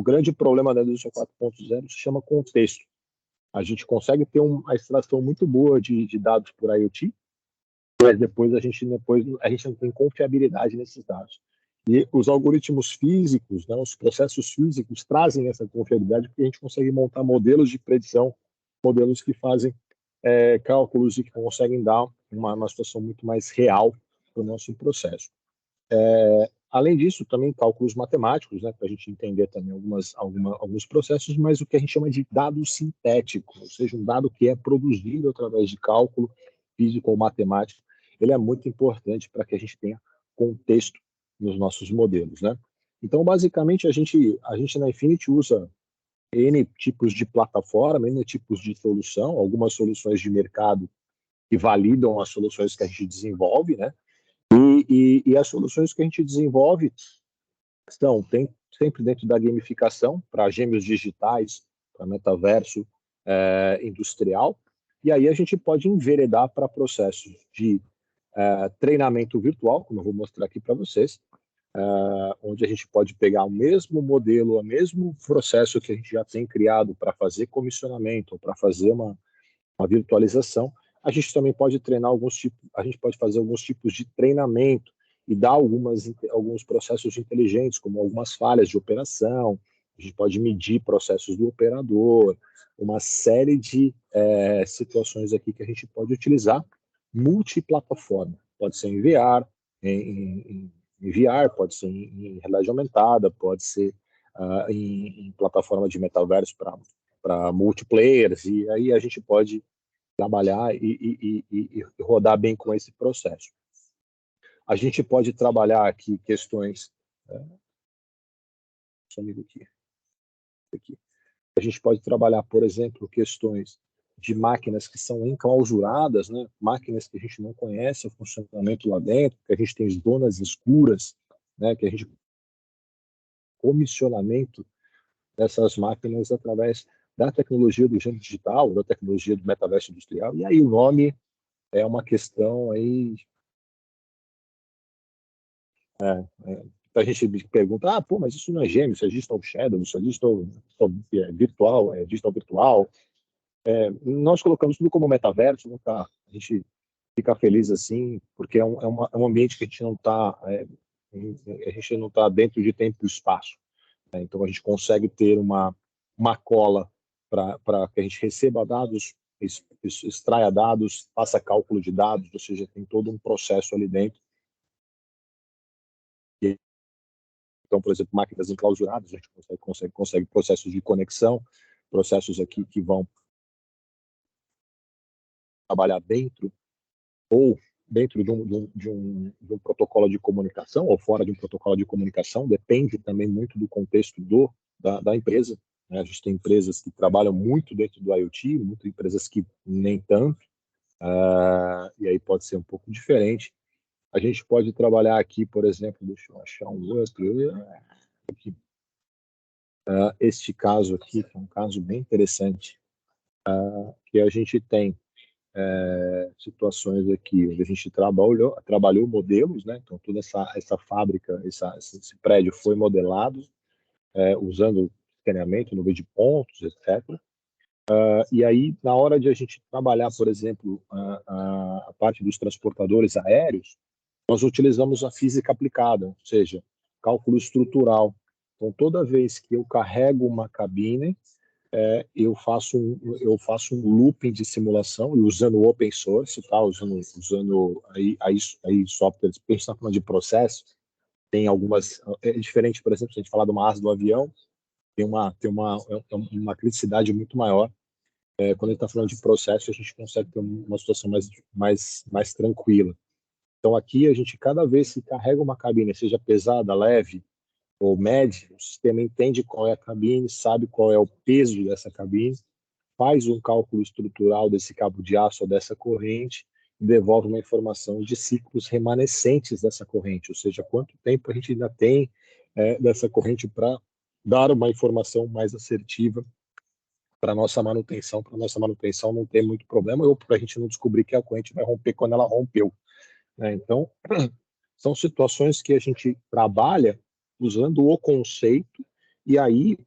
grande problema da indústria 4.0 se chama contexto. A gente consegue ter uma extração muito boa de dados por IoT, mas depois a gente não tem confiabilidade nesses dados. E os algoritmos físicos, né, os processos físicos trazem essa confiabilidade porque a gente consegue montar modelos de predição, modelos que fazem cálculos e que conseguem dar uma situação muito mais real para o nosso processo. Além disso, também cálculos matemáticos, né, para a gente entender também alguns processos, mas o que a gente chama de dado sintético, ou seja, um dado que é produzido através de cálculo físico ou matemático, ele é muito importante para que a gente tenha contexto nos nossos modelos, né? Então, basicamente, a gente na Infinity usa N tipos de plataforma, N tipos de solução, algumas soluções de mercado que validam as soluções que a gente desenvolve, né? E as soluções que a gente desenvolve tem sempre dentro da gamificação, para gêmeos digitais, para metaverso industrial, e aí a gente pode enveredar para processos de treinamento virtual, como eu vou mostrar aqui para vocês, onde a gente pode pegar o mesmo modelo, o mesmo processo que a gente já tem criado para fazer comissionamento, para fazer uma virtualização. A gente também pode treinar a gente pode fazer alguns tipos de treinamento e dar alguns processos inteligentes, como algumas falhas de operação. A gente pode medir processos do operador, uma série de situações aqui que a gente pode utilizar multiplataforma. Pode ser em VR, em VR, pode ser em realidade aumentada, pode ser em plataforma de metaverso para multiplayers, e aí a gente pode trabalhar e rodar bem com esse processo. A gente pode trabalhar aqui questões... aqui. A gente pode trabalhar, por exemplo, questões de máquinas que são enclausuradas, né? Máquinas que a gente não conhece o funcionamento lá dentro, que a gente tem zonas escuras, né? Que a gente comissionamento dessas máquinas através da tecnologia do gênero digital, da tecnologia do metaverso industrial. E aí o nome é uma questão aí a gente pergunta, pô, mas isso não é gêmeo, isso é digital shadow, isso é digital virtual, é digital virtual. Nós colocamos tudo como metaverso, né, tá? A gente fica feliz assim, porque é um ambiente que a gente não está dentro de tempo e espaço, né? Então a gente consegue ter uma cola para que a gente receba dados, extraia dados, faça cálculo de dados, ou seja, tem todo um processo ali dentro. Então, por exemplo, máquinas enclausuradas, a gente consegue processos de conexão, processos aqui que vão trabalhar dentro de um protocolo de comunicação ou fora de um protocolo de comunicação, depende também muito do contexto da empresa, né? A gente tem empresas que trabalham muito dentro do IoT, muitas empresas que nem tanto, e aí pode ser um pouco diferente. A gente pode trabalhar aqui, por exemplo, deixa eu achar um outro aqui. Este caso aqui é um caso bem interessante, que a gente tem situações aqui onde a gente trabalhou modelos, né? Então toda essa fábrica, esse prédio foi modelado usando escaneamento, número de pontos, etc. E aí, na hora de a gente trabalhar, por exemplo, a parte dos transportadores aéreos, nós utilizamos a física aplicada, ou seja, cálculo estrutural. Então, toda vez que eu carrego uma cabine, eu faço um looping de simulação, e usando o open source, tá? usando aí softwares, porque a gente está falando de processo, tem algumas, é diferente, por exemplo, se a gente falar de uma asa do avião, tem uma criticidade muito maior. Quando a gente está falando de processo, a gente consegue ter uma situação mais tranquila. Então aqui a gente, cada vez que carrega uma cabine, seja pesada, leve ou média, o sistema entende qual é a cabine, sabe qual é o peso dessa cabine, faz um cálculo estrutural desse cabo de aço ou dessa corrente e devolve uma informação de ciclos remanescentes dessa corrente, ou seja, quanto tempo a gente ainda tem dessa corrente para dar uma informação mais assertiva para nossa manutenção não ter muito problema, ou para a gente não descobrir que a corrente vai romper quando ela rompeu, né? Então, são situações que a gente trabalha usando o conceito, e aí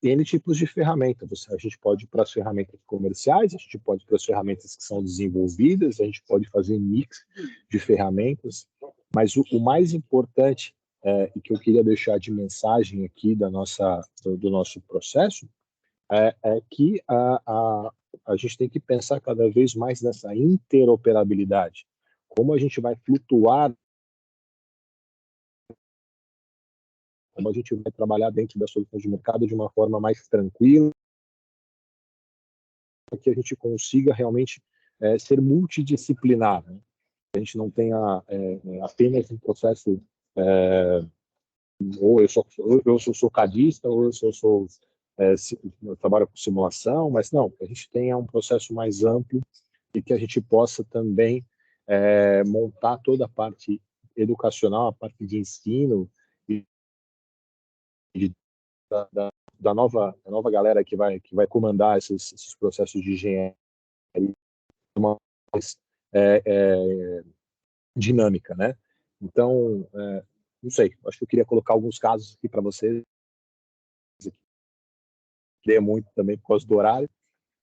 N tipos de ferramentas. A gente pode ir para as ferramentas comerciais, a gente pode ir para as ferramentas que são desenvolvidas, a gente pode fazer mix de ferramentas, mas o mais importante e que eu queria deixar de mensagem aqui do nosso processo é que a gente tem que pensar cada vez mais nessa interoperabilidade. Como a gente vai flutuar, como a gente vai trabalhar dentro das soluções de mercado de uma forma mais tranquila, para que a gente consiga realmente ser multidisciplinar, né? A gente não tenha apenas um processo, ou eu sou cadista, ou eu trabalho com simulação, mas não, que a gente tenha um processo mais amplo e que a gente possa também montar toda a parte educacional, a parte de ensino e da nova galera que vai comandar esses processos de engenharia de uma mais dinâmica, né? Então, não sei, acho que eu queria colocar alguns casos aqui para vocês, queria muito também por causa do horário,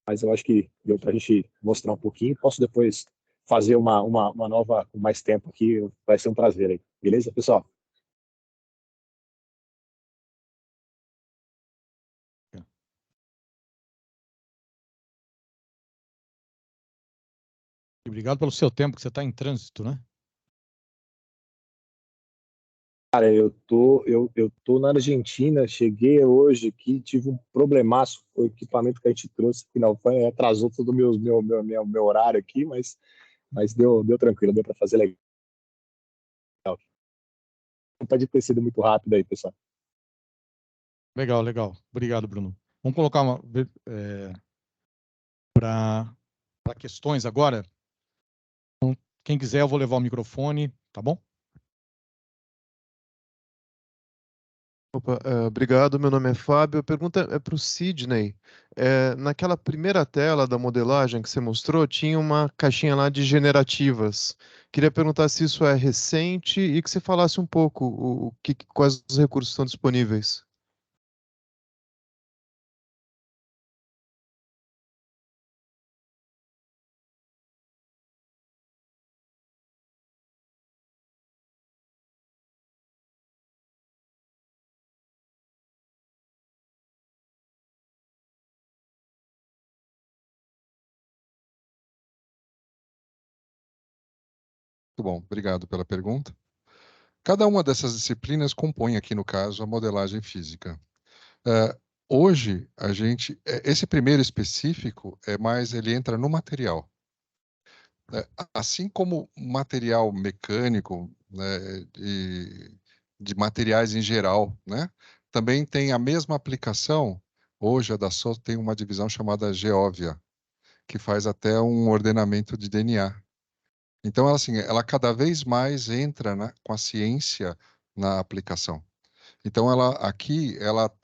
mas eu acho que deu para a gente mostrar um pouquinho. Posso depois fazer uma nova com mais tempo aqui, vai ser um prazer aí. Beleza, pessoal? Obrigado pelo seu tempo, que você está em trânsito, né? Cara, eu tô na Argentina, cheguei hoje aqui, tive um problemaço com o equipamento que a gente trouxe aqui na Upan, atrasou todo o meu horário aqui, mas deu tranquilo, deu para fazer legal. Não pode ter sido muito rápido aí, pessoal. Legal, legal. Obrigado, Bruno. Vamos colocar para questões agora. Então, quem quiser, eu vou levar o microfone, tá bom? Opa, obrigado. Meu nome é Fábio. A pergunta é para o Sidney. Naquela primeira tela da modelagem que você mostrou, tinha uma caixinha lá de generativas. Queria perguntar se isso é recente e que você falasse um pouco quais os recursos estão disponíveis. Muito bom, obrigado pela pergunta. Cada uma dessas disciplinas compõe, aqui no caso, a modelagem física. Hoje, esse primeiro específico ele entra no material. Assim como material mecânico, né, de materiais em geral, né, também tem a mesma aplicação. Hoje a Dassault tem uma divisão chamada Geovia, que faz até um ordenamento de DNA. Então, ela cada vez mais entra, né, com a ciência na aplicação. Então, ela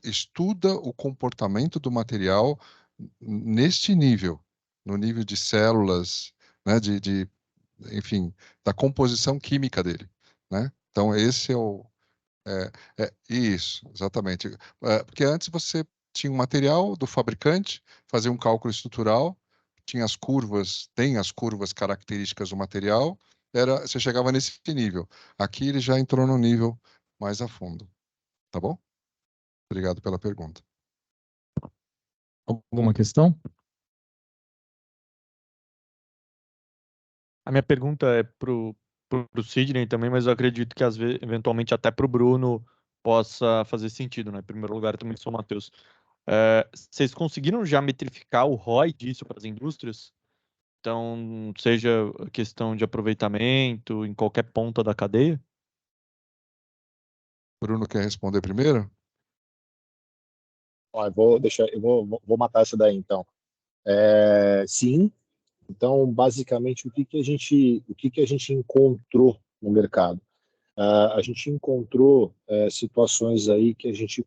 estuda o comportamento do material neste nível, no nível de células, né, enfim, da composição química dele, né? Então, esse é o... isso, exatamente. Porque antes você tinha um material do fabricante, fazia um cálculo estrutural, tem as curvas características do material, você chegava nesse nível. Aqui ele já entrou no nível mais a fundo, tá bom? Obrigado pela pergunta. Alguma questão? A minha pergunta é pro Sidney também, mas eu acredito que eventualmente até pro Bruno possa fazer sentido, né? Em primeiro lugar, eu também sou o Matheus. Vocês conseguiram já metrificar o ROI disso para as indústrias? Então, seja questão de aproveitamento em qualquer ponta da cadeia? Bruno quer responder primeiro? Ó, vou matar essa daí, então. Sim. Então, basicamente, o que que a gente encontrou no mercado? A gente encontrou situações aí que a gente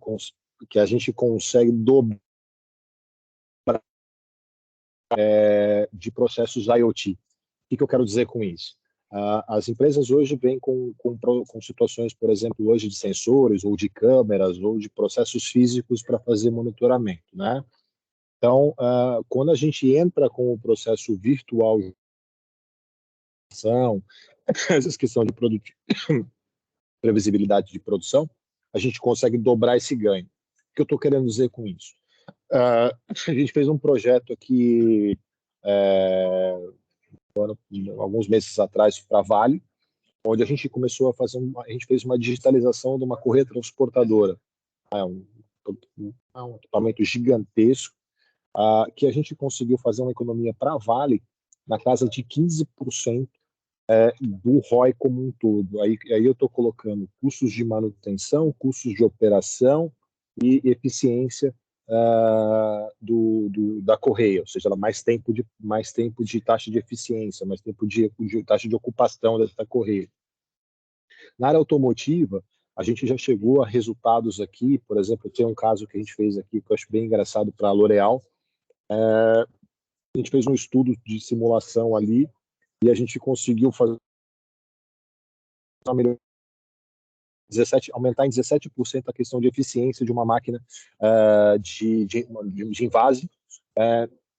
consegue dobrar de processos IoT. O que eu quero dizer com isso? As empresas hoje vêm com situações, por exemplo, hoje de sensores, ou de câmeras, ou de processos físicos para fazer monitoramento, né? Então, quando a gente entra com o processo virtual, essas questões de previsibilidade de produção, a gente consegue dobrar esse ganho. O que eu estou querendo dizer com isso? A gente fez um projeto aqui alguns meses atrás para a Vale, onde a gente começou a a gente fez uma digitalização de uma correia transportadora, um equipamento gigantesco, que a gente conseguiu fazer uma economia para a Vale na casa de 15% do ROI como um todo. Aí eu estou colocando custos de manutenção, custos de operação e eficiência da correia, ou seja, mais tempo de taxa de eficiência, mais tempo de taxa de ocupação dessa correia. Na área automotiva, a gente já chegou a resultados aqui, por exemplo, tem um caso que a gente fez aqui que eu acho bem engraçado para a L'Oréal. A gente fez um estudo de simulação ali e a gente conseguiu fazer aumentar em 17% a questão de eficiência de uma máquina de invase,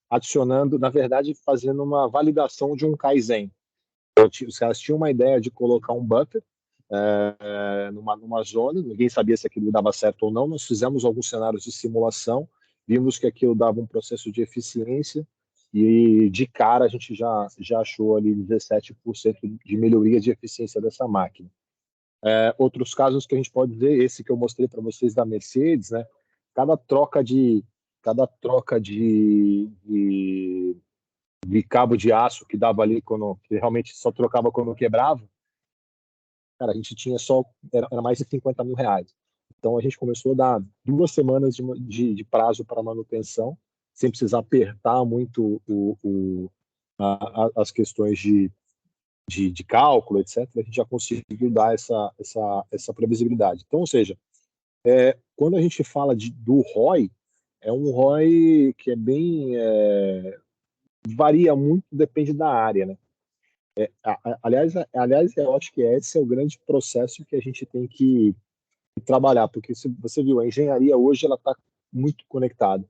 adicionando, na verdade, fazendo uma validação de um Kaizen. Os caras tinham uma ideia de colocar um buffer numa zona, ninguém sabia se aquilo dava certo ou não. Nós fizemos alguns cenários de simulação, vimos que aquilo dava um processo de eficiência e de cara a gente já achou ali 17% de melhoria de eficiência dessa máquina. Outros casos que a gente pode ver, esse que eu mostrei para vocês da Mercedes, né? Cada troca de cabo de aço que dava ali que realmente só trocava quando quebrava, cara, a gente tinha era mais de 50 mil reais. Então a gente começou a dar 2 semanas de prazo para manutenção, sem precisar apertar muito as questões de cálculo, etc., a gente já conseguiu dar essa previsibilidade. Então, ou seja, Quando a gente fala do ROI, é um ROI que é bem varia muito, depende da área, né? Aliás, eu acho que esse é o grande processo que a gente tem que trabalhar, porque se você viu, a engenharia hoje ela está muito conectada.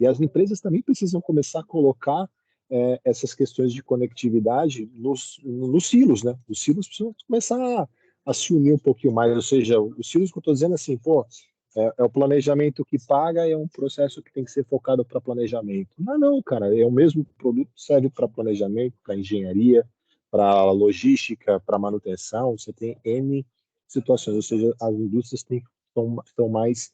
E as empresas também precisam começar a colocar essas questões de conectividade nos silos, né? Os silos precisam começar a se unir um pouquinho mais, ou seja, os silos que eu estou dizendo assim, pô, é o planejamento que paga, é um processo que tem que ser focado para planejamento. Não, cara, é o mesmo produto que serve para planejamento, para engenharia, para logística, para manutenção, você tem N situações, ou seja, as indústrias estão mais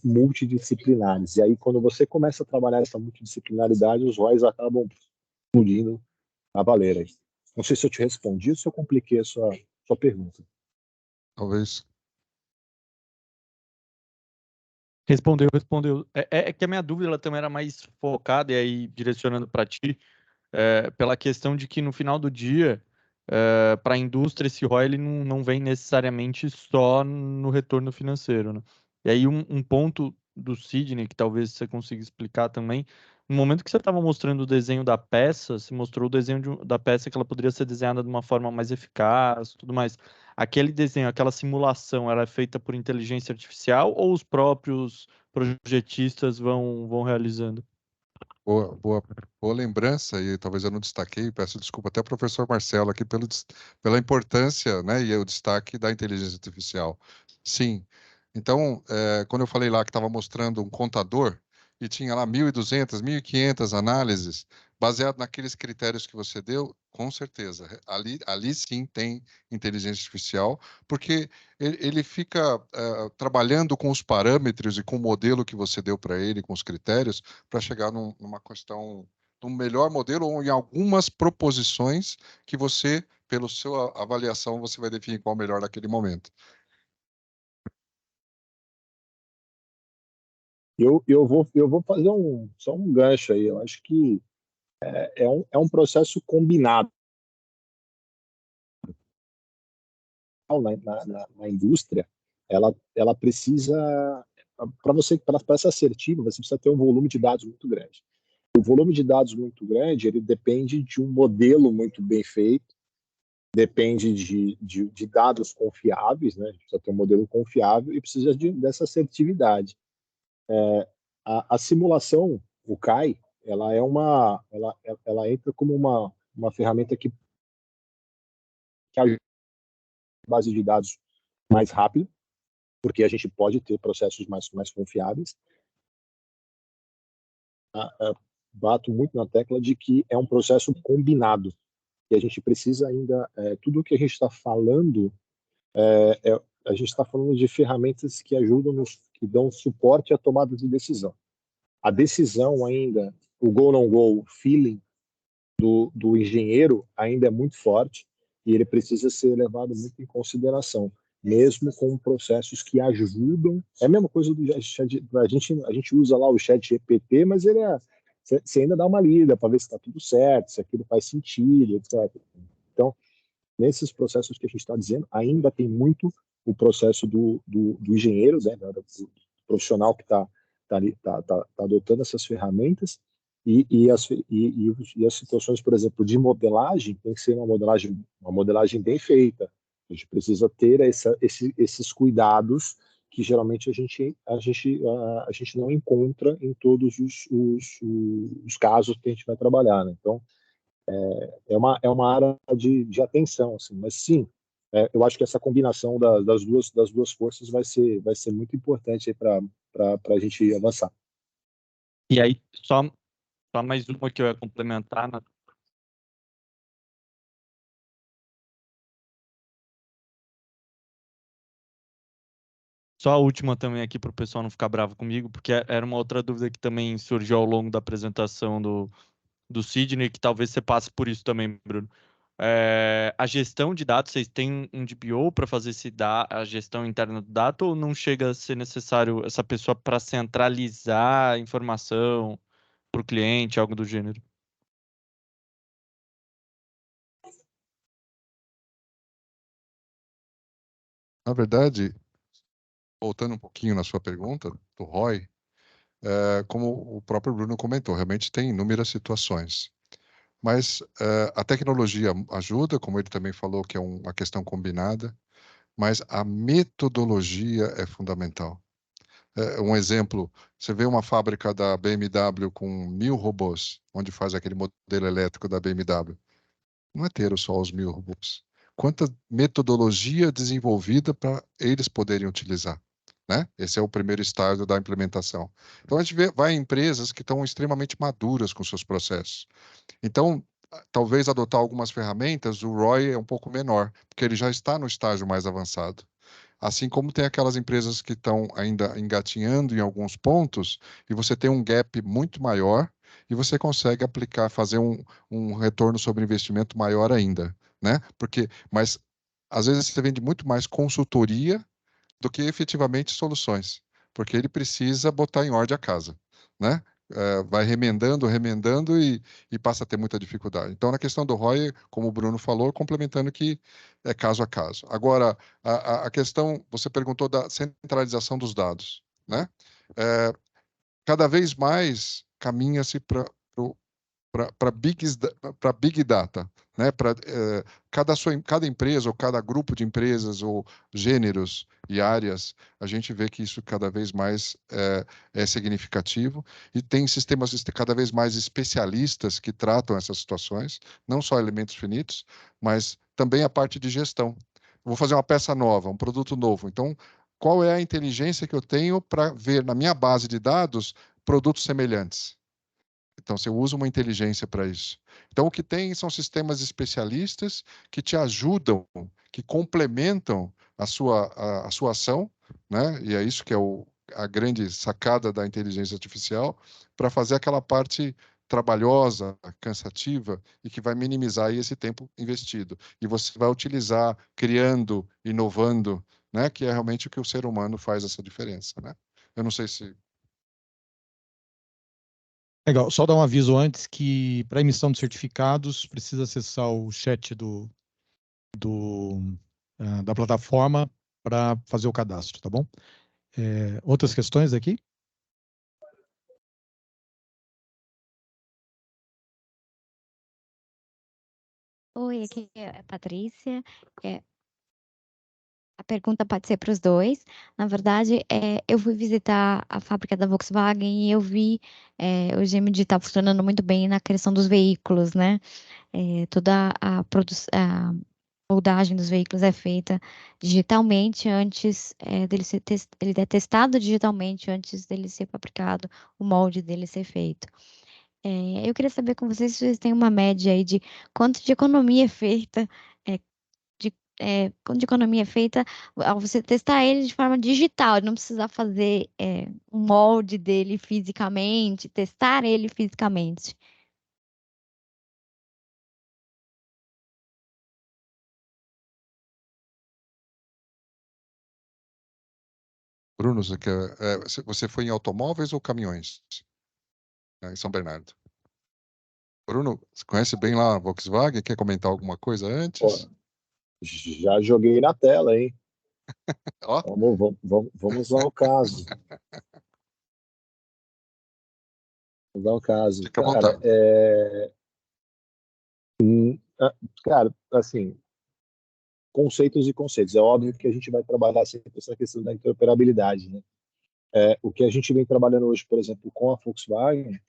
multidisciplinares. E aí, quando você começa a trabalhar essa multidisciplinaridade, os ROIs acabam explodindo a valer aí. Não sei se eu te respondi ou se eu compliquei a sua pergunta. Talvez. Respondeu. É que a minha dúvida ela também era mais focada, e aí direcionando para ti, pela questão de que no final do dia, para a indústria, esse ROI ele não vem necessariamente só no retorno financeiro, né? E aí um ponto do Sidney, que talvez você consiga explicar também, no momento que você estava mostrando o desenho da peça, você mostrou o desenho da peça que ela poderia ser desenhada de uma forma mais eficaz, tudo mais. Aquele desenho, aquela simulação, ela é feita por inteligência artificial ou os próprios projetistas vão realizando? Boa lembrança, e talvez eu não destaquei, peço desculpa até ao professor Marcelo aqui pela importância, né, e o destaque da inteligência artificial. Sim, então, quando eu falei lá que estava mostrando um contador, e tinha lá 1.200, 1.500 análises, baseado naqueles critérios que você deu, com certeza, ali sim tem inteligência artificial, porque ele fica trabalhando com os parâmetros e com o modelo que você deu para ele, com os critérios, para chegar numa questão, num melhor modelo ou em algumas proposições que você, pela sua avaliação, você vai definir qual é o melhor naquele momento. Eu vou fazer só um gancho aí. Eu acho que é um processo combinado na indústria. Ela precisa, para ser assertiva, você precisa ter um volume de dados muito grande. O volume de dados muito grande, ele depende de um modelo muito bem feito, depende de dados confiáveis, né? A gente precisa ter um modelo confiável e precisa dessa assertividade. A simulação, o CAI, ela entra como uma ferramenta que ajuda a base de dados mais rápido, porque a gente pode ter processos mais confiáveis. Bato muito na tecla de que é um processo combinado, e a gente precisa ainda, tudo o que a gente está falando, a gente está falando de ferramentas que ajudam, que dão suporte à tomada de decisão. A decisão ainda, o go, não go, o feeling do engenheiro ainda é muito forte e ele precisa ser levado muito em consideração, mesmo com processos que ajudam. É a mesma coisa do chat, a gente usa lá o chat GPT, mas você ainda dá uma lida para ver se está tudo certo, se aquilo faz sentido, etc. Então, nesses processos que a gente está dizendo, ainda tem muito o processo do engenheiro, né, do profissional que está adotando essas ferramentas, e as situações, por exemplo, de modelagem, tem que ser uma modelagem bem feita. A gente precisa ter esses cuidados que geralmente a gente não encontra em todos os casos que a gente vai trabalhar, né? Então, é uma área de atenção, assim, mas sim, eu acho que essa combinação das duas forças vai ser muito importante para a gente avançar. E aí, só mais uma que eu ia complementar. Só a última também aqui para o pessoal não ficar bravo comigo, porque era uma outra dúvida que também surgiu ao longo da apresentação do Sidney, que talvez você passe por isso também, Bruno. A gestão de dados, vocês têm um DPO para fazer a gestão interna do dado, ou não chega a ser necessário essa pessoa para centralizar a informação para o cliente, algo do gênero? Na verdade, voltando um pouquinho na sua pergunta do ROI, como o próprio Bruno comentou, realmente tem inúmeras situações. Mas a tecnologia ajuda, como ele também falou, que é uma questão combinada, mas a metodologia é fundamental. Um exemplo, você vê uma fábrica da BMW com 1000 robôs, onde faz aquele modelo elétrico da BMW. Não é ter só os 1000 robôs. Quanta metodologia desenvolvida para eles poderem utilizar, né? Esse é o primeiro estágio da implementação. Então, a gente vai em empresas que estão extremamente maduras com seus processos. Então, talvez adotar algumas ferramentas, o ROI é um pouco menor, porque ele já está no estágio mais avançado. Assim como tem aquelas empresas que estão ainda engatinhando em alguns pontos, e você tem um gap muito maior, e você consegue aplicar, fazer um retorno sobre investimento maior ainda, né? Mas às vezes você vende muito mais consultoria do que efetivamente soluções, porque ele precisa botar em ordem a casa, né? Vai remendando, remendando e passa a ter muita dificuldade. Então, na questão do ROI, como o Bruno falou, complementando que é caso a caso. Agora, a questão, você perguntou da centralização dos dados, né? Cada vez mais caminha-se para Big Data, né? Cada empresa ou cada grupo de empresas ou gêneros e áreas, a gente vê que isso cada vez mais é significativo e tem sistemas cada vez mais especialistas que tratam essas situações, não só elementos finitos, mas também a parte de gestão. Vou fazer uma peça nova, um produto novo. Então, qual é a inteligência que eu tenho para ver na minha base de dados produtos semelhantes? Então, você usa uma inteligência para isso. Então, o que tem são sistemas especialistas que te ajudam, que complementam a sua ação, né? E é isso que é a grande sacada da inteligência artificial, para fazer aquela parte trabalhosa, cansativa, e que vai minimizar aí esse tempo investido. E você vai utilizar, criando, inovando, né? Que é realmente o que o ser humano faz essa diferença, né? Eu não sei se Legal, só dar um aviso antes que para emissão de certificados precisa acessar o chat da plataforma para fazer o cadastro, tá bom? Outras questões aqui? Oi, aqui é a Patrícia. A pergunta pode ser para os dois. Na verdade, eu fui visitar a fábrica da Volkswagen e eu vi o GM Digital funcionando muito bem na questão dos veículos, né? Toda a moldagem dos veículos é feita digitalmente antes dele ser ele é testado digitalmente antes dele ser fabricado, o molde dele ser feito. Eu queria saber com vocês se vocês têm uma média aí de quanto de economia é feita, quanto de economia é feita ao você testar ele de forma digital, não precisar fazer um molde dele fisicamente, testar ele fisicamente. Bruno, você foi em automóveis ou caminhões? Em São Bernardo. Bruno, você conhece bem lá a Volkswagen? Quer comentar alguma coisa antes? Pô, já joguei na tela, hein? Ó, Vamos ao caso. Vamos ao caso. fica à vontade. Cara, assim, conceitos e conceitos. É óbvio que a gente vai trabalhar sempre essa questão da interoperabilidade, né? O que a gente vem trabalhando hoje, por exemplo, com a Volkswagen,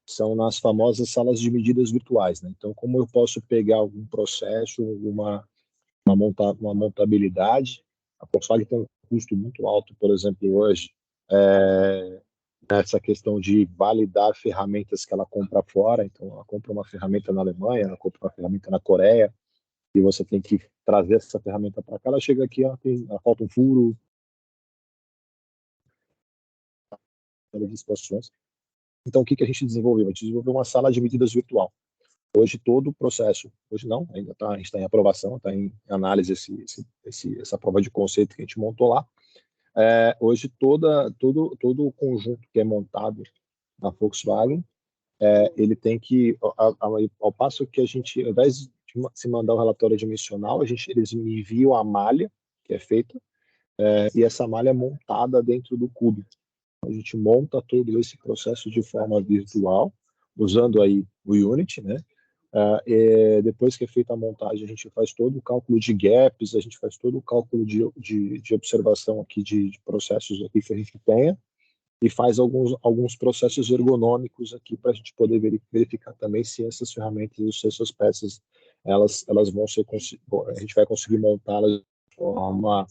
são nas famosas salas de medidas virtuais, né? Então, como eu posso pegar algum processo, uma montabilidade, a Volkswagen tem um custo muito alto, por exemplo, hoje, nessa questão de validar ferramentas que ela compra fora. Então, ela compra uma ferramenta na Alemanha, ela compra uma ferramenta na Coreia, e você tem que trazer essa ferramenta para cá. Ela chega aqui, ela falta um furo, de situações. Então, o que a gente desenvolveu? A gente desenvolveu uma sala de medidas virtual. Hoje, todo o processo, hoje não, ainda a gente está em aprovação, está em análise essa prova de conceito que a gente montou lá. Hoje, todo o conjunto que é montado na Volkswagen, ele tem que, ao passo que a gente, ao invés de se mandar um relatório dimensional, eles me enviam a malha que é feita, e essa malha é montada dentro do Cube. A gente monta todo esse processo de forma virtual, usando aí o Unity, né? Depois que é feita a montagem, a gente faz todo o cálculo de gaps, a gente faz todo o cálculo de observação aqui de processos aqui que a gente tenha, e faz alguns processos ergonômicos aqui para a gente poder verificar também se essas ferramentas, se essas peças, elas vão ser, a gente vai conseguir montá-las de forma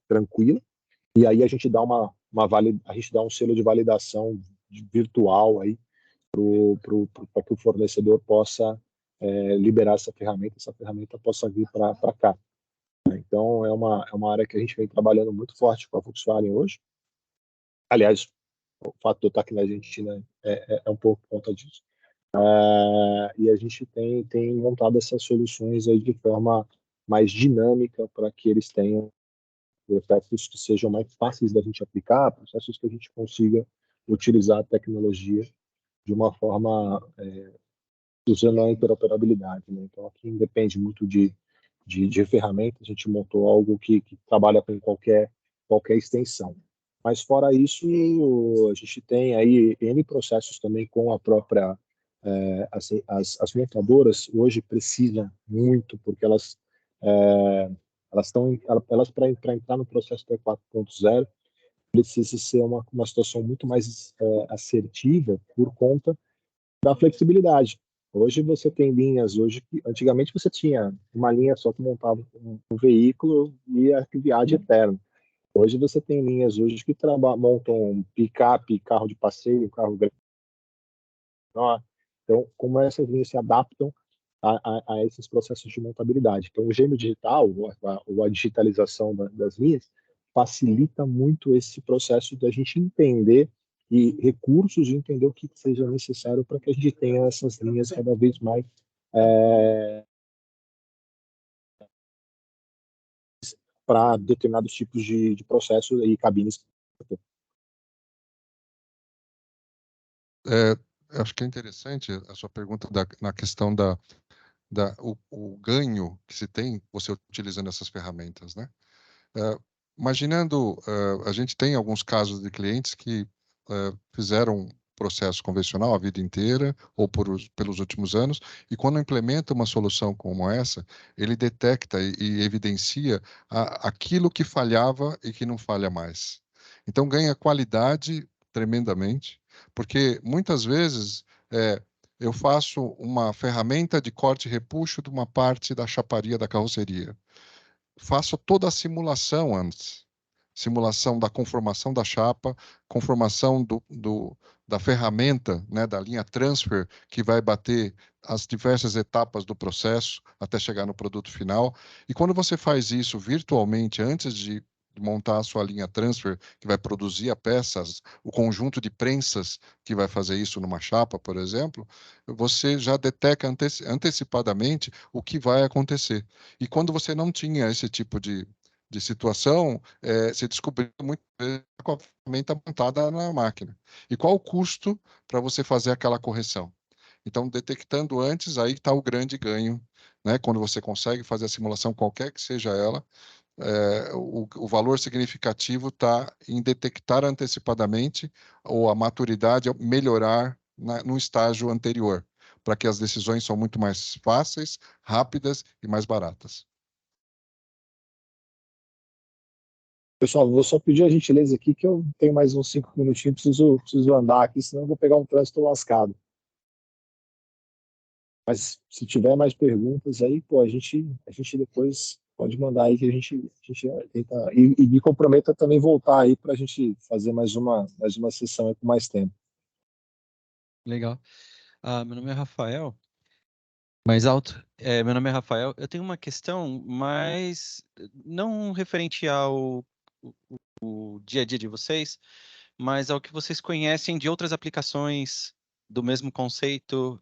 tranquila, e aí a gente dá a gente dá um selo de validação virtual aí para que o fornecedor possa liberar essa ferramenta possa vir para cá. Então, é uma área que a gente vem trabalhando muito forte com a Volkswagen hoje. Aliás, o fato de eu estar aqui na Argentina é um pouco por conta disso. E a gente tem montado essas soluções aí de forma mais dinâmica para que eles tenham processos que sejam mais fáceis da gente aplicar, processos que a gente consiga utilizar a tecnologia de uma forma usando a interoperabilidade, né? Então, aqui depende muito de ferramentas, a gente montou algo que trabalha com qualquer extensão. Mas, fora isso, a gente tem aí N processos também com a própria... assim, as montadoras hoje precisam muito, porque elas para entrar no processo da 4.0, precisa ser uma situação muito mais assertiva por conta da flexibilidade. Hoje você tem linhas, hoje que antigamente você tinha uma linha só que montava um veículo e a viagem eterna. Hoje você tem linhas hoje que montam picape, carro de passeio, carro grande. Então, como essas linhas se adaptam a esses processos de montabilidade. Então, o gêmeo digital, ou a digitalização das linhas, facilita muito esse processo da gente entender e recursos de entender o que seja necessário para que a gente tenha essas linhas cada vez mais para determinados tipos de processos e cabines. Acho que é interessante a sua pergunta na questão o ganho que se tem você utilizando essas ferramentas, né? Imaginando, a gente tem alguns casos de clientes que fizeram processo convencional a vida inteira ou pelos últimos anos, e quando implementa uma solução como essa, ele detecta e evidencia aquilo que falhava e que não falha mais. Então ganha qualidade tremendamente, porque muitas vezes eu faço uma ferramenta de corte e repuxo de uma parte da chaparia da carroceria. Faço toda a simulação antes. Simulação da conformação da chapa, conformação da ferramenta, né, da linha transfer, que vai bater as diversas etapas do processo até chegar no produto final. E quando você faz isso virtualmente, antes de montar a sua linha transfer, que vai produzir a peça, o conjunto de prensas que vai fazer isso numa chapa, por exemplo, você já detecta antecipadamente o que vai acontecer. E quando você não tinha esse tipo de situação, se descobriu muito com a ferramenta montada na máquina. E qual o custo para você fazer aquela correção? Então, detectando antes, aí está o grande ganho, né? Quando você consegue fazer a simulação, qualquer que seja ela, o valor significativo está em detectar antecipadamente ou a maturidade melhorar no estágio anterior, para que as decisões são muito mais fáceis, rápidas e mais baratas. Pessoal, vou só pedir a gentileza aqui que eu tenho mais uns 5 minutinhos, preciso andar aqui, senão eu vou pegar um trânsito lascado. Mas se tiver mais perguntas aí, pô, a gente depois pode mandar aí que a gente tenta. E me comprometa também voltar aí para a gente fazer mais uma sessão aí com mais tempo. Legal. Meu nome é Rafael. Mais alto. Meu nome é Rafael. Eu tenho uma questão, mas não referente ao o dia a dia de vocês, mas ao que vocês conhecem de outras aplicações do mesmo conceito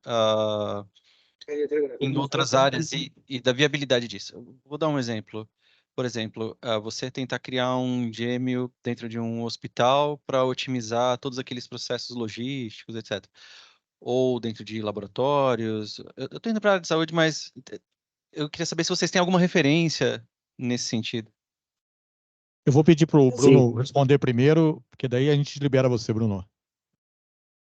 em outras áreas e da viabilidade disso. Eu vou dar um exemplo. Por exemplo, você tentar criar um gêmeo dentro de um hospital para otimizar todos aqueles processos logísticos, etc. Ou dentro de laboratórios. Eu estou indo para a área de saúde, mas eu queria saber se vocês têm alguma referência nesse sentido. Eu vou pedir para o Sim. Bruno responder primeiro, porque daí a gente libera você, Bruno.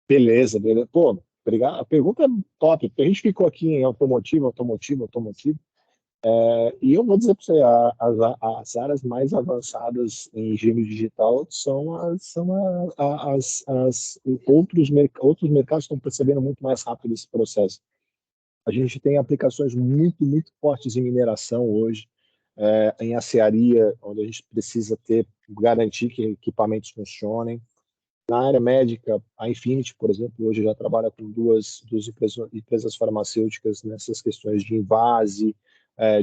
Beleza, beleza. Pô, obrigado. A pergunta é top, porque a gente ficou aqui em automotivo. E eu vou dizer para você, as áreas mais avançadas em engenharia digital outros mercados estão percebendo muito mais rápido esse processo. A gente tem aplicações muito, muito fortes em mineração hoje, em acearia, onde a gente precisa garantir que equipamentos funcionem. Na área médica, a Infinity, por exemplo, hoje já trabalha com duas empresas farmacêuticas nessas questões de invase,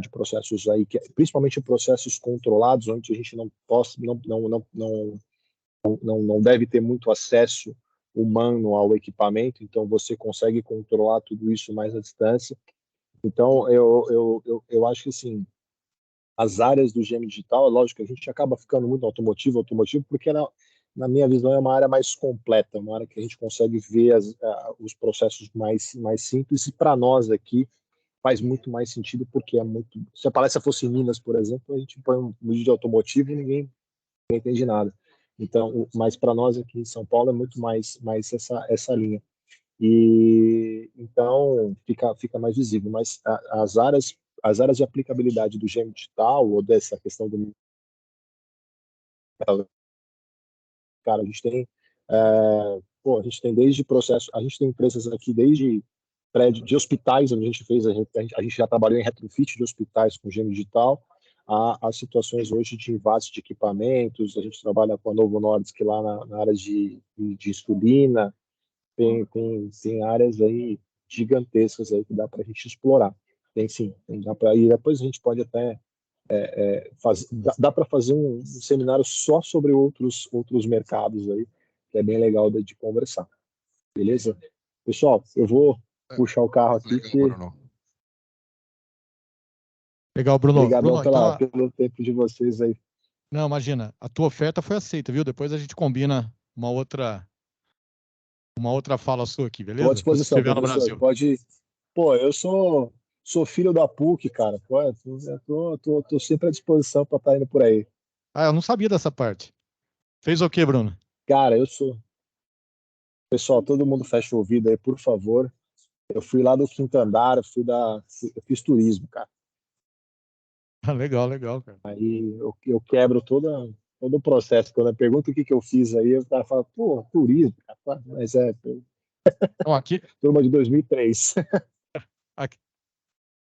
de processos aí, principalmente processos controlados, onde a gente não deve ter muito acesso humano ao equipamento, então você consegue controlar tudo isso mais à distância. Então, eu acho que, assim, as áreas do GM digital, é lógico que a gente acaba ficando muito automotivo, porque na minha visão é uma área mais completa, uma área que a gente consegue ver os processos mais simples, e para nós aqui faz muito mais sentido, porque se a palestra fosse em Minas, por exemplo, a gente põe um vídeo de automotivo e ninguém entende nada. Então, mas para nós aqui em São Paulo é muito mais essa linha. E então fica mais visível, mas as áreas de aplicabilidade do GM digital, ou dessa questão do, cara, a gente tem a gente tem desde processo, a gente tem empresas aqui desde prédio de hospitais, onde a gente já trabalhou em retrofit de hospitais com GM digital, as situações hoje de invase de equipamentos. A gente trabalha com a Novo Nordisk lá na área de insulina. Tem áreas aí gigantescas aí que dá para a gente explorar. Tem sim, dá para ir. Depois a gente pode até dá para fazer um seminário só sobre outros mercados aí, que é bem legal de conversar. Beleza? Pessoal, eu vou puxar o carro aqui. Legal, Bruno. Legal, Bruno. Obrigadão Bruno, pelo tempo de vocês aí. Não, imagina, a tua oferta foi aceita, viu? Depois a gente combina uma outra fala sua aqui, beleza? Estou à disposição, Se estiver no professor. Brasil. Pode. Pô, eu sou filho da PUC, cara. Pô, eu tô sempre à disposição para estar indo por aí. Ah, eu não sabia dessa parte. Fez o quê, Bruno? Cara, eu sou. Pessoal, todo mundo fecha o ouvido aí, por favor. Eu fui lá do quinto andar, eu fiz turismo, cara. Legal, legal, cara. Aí eu quebro todo o processo. Quando eu pergunto o que eu fiz aí, eu falo, pô, turismo, cara. Mas Então, turma de 2003.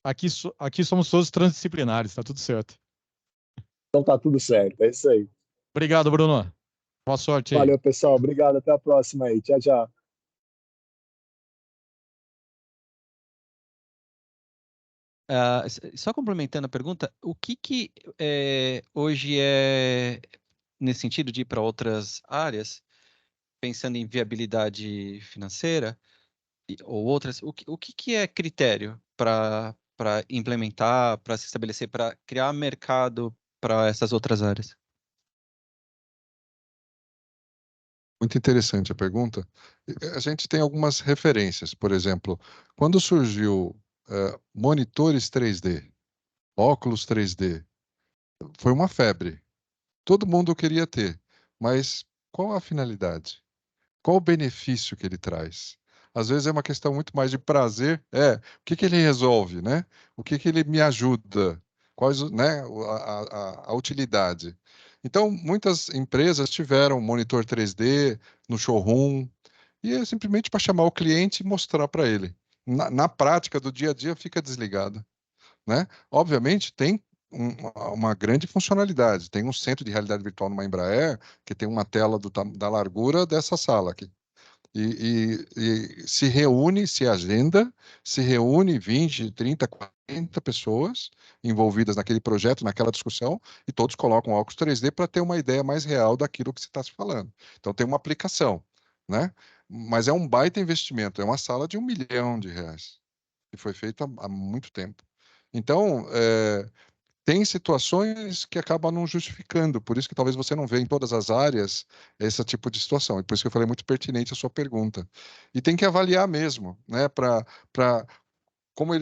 aqui somos todos transdisciplinares, tá tudo certo. Então tá tudo certo, é isso aí. Obrigado, Bruno. Boa sorte aí. Valeu, pessoal. Obrigado. Até a próxima aí. Tchau, tchau. Só complementando a pergunta, o que hoje nesse sentido de ir para outras áreas, pensando em viabilidade financeira ou outras, o que é critério para implementar, para se estabelecer, para criar mercado para essas outras áreas? Muito interessante a pergunta. A gente tem algumas referências. Por exemplo, quando surgiu monitores 3D, óculos 3D, foi uma febre. Todo mundo queria ter, mas qual a finalidade? Qual o benefício que ele traz? Às vezes é uma questão muito mais de prazer. O que ele resolve, né? O que ele me ajuda? Quais, né, a utilidade? Então, muitas empresas tiveram monitor 3D no showroom, e é simplesmente para chamar o cliente e mostrar para ele. Na prática do dia a dia fica desligado, né? Obviamente tem uma grande funcionalidade. Tem um centro de realidade virtual numa Embraer que tem uma tela da largura dessa sala aqui. E se reúne, se agenda, se reúne 20, 30, 40 pessoas envolvidas naquele projeto, naquela discussão, e todos colocam óculos 3D para ter uma ideia mais real daquilo que você está se falando. Então tem uma aplicação, né? Mas é um baita investimento, é uma sala de R$1 milhão, que foi feita há muito tempo. Então, tem situações que acabam não justificando, por isso que talvez você não vê em todas as áreas esse tipo de situação, e por isso que eu falei muito pertinente a sua pergunta. E tem que avaliar mesmo, né,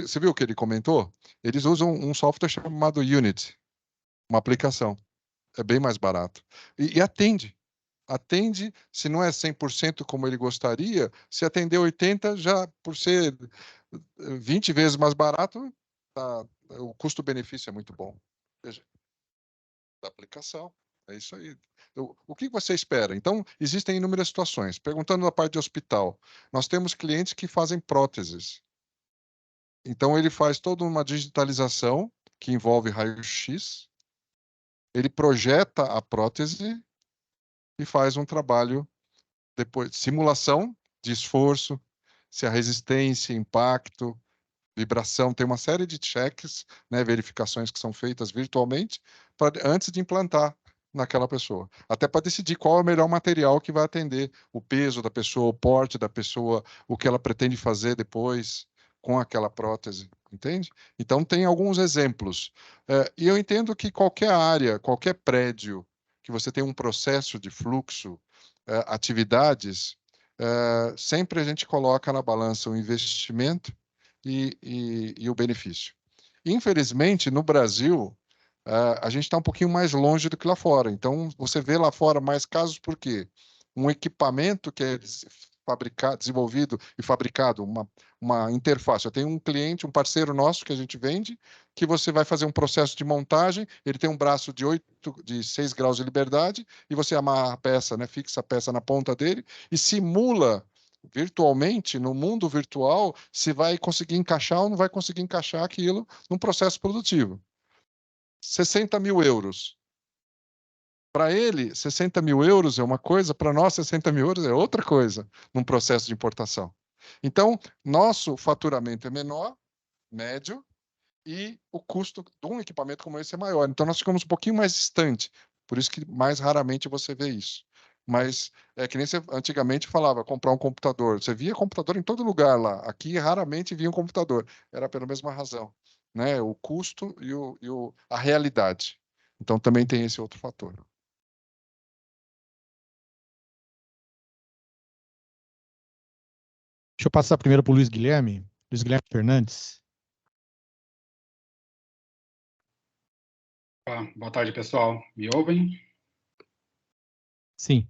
você viu o que ele comentou? Eles usam um software chamado Unity, uma aplicação. É bem mais barato. E atende. Atende, se não é 100% como ele gostaria, se atender 80%, já por ser 20 vezes mais barato, o custo-benefício é muito bom. Veja, da aplicação. É isso aí. O que você espera? Então, existem inúmeras situações. Perguntando na parte de hospital, nós temos clientes que fazem próteses. Então, ele faz toda uma digitalização que envolve raio-x, ele projeta a prótese e faz um trabalho depois, simulação de esforço, se a resistência, impacto, vibração, tem uma série de checks, né, verificações que são feitas virtualmente antes de implantar naquela pessoa. Até para decidir qual é o melhor material que vai atender o peso da pessoa, o porte da pessoa, o que ela pretende fazer depois com aquela prótese, entende? Então, tem alguns exemplos. E eu entendo que qualquer área, qualquer prédio que você tem um processo de fluxo, atividades, sempre a gente coloca na balança o investimento e o benefício. Infelizmente, no Brasil, a gente está um pouquinho mais longe do que lá fora. Então, você vê lá fora mais casos, por quê? Um equipamento que é desenvolvido e fabricado, uma interface. Eu tenho um cliente, um parceiro nosso que a gente vende, que você vai fazer um processo de montagem, ele tem um braço de 6 graus de liberdade, e você amarra a peça, né, fixa a peça na ponta dele, e simula virtualmente, no mundo virtual, se vai conseguir encaixar ou não vai conseguir encaixar aquilo num processo produtivo. 60 mil euros. Para ele, 60 mil euros é uma coisa, para nós, 60 mil euros é outra coisa num processo de importação. Então, nosso faturamento é menor, médio, e o custo de um equipamento como esse é maior. Então, nós ficamos um pouquinho mais distante. Por isso que mais raramente você vê isso. Mas é que nem você antigamente falava, comprar um computador. Você via computador em todo lugar lá. Aqui, raramente via um computador. Era pela mesma razão, né? O custo e a realidade. Então, também tem esse outro fator. Deixa eu passar primeiro para o Luiz Guilherme Fernandes. Boa tarde, pessoal. Me ouvem? Sim.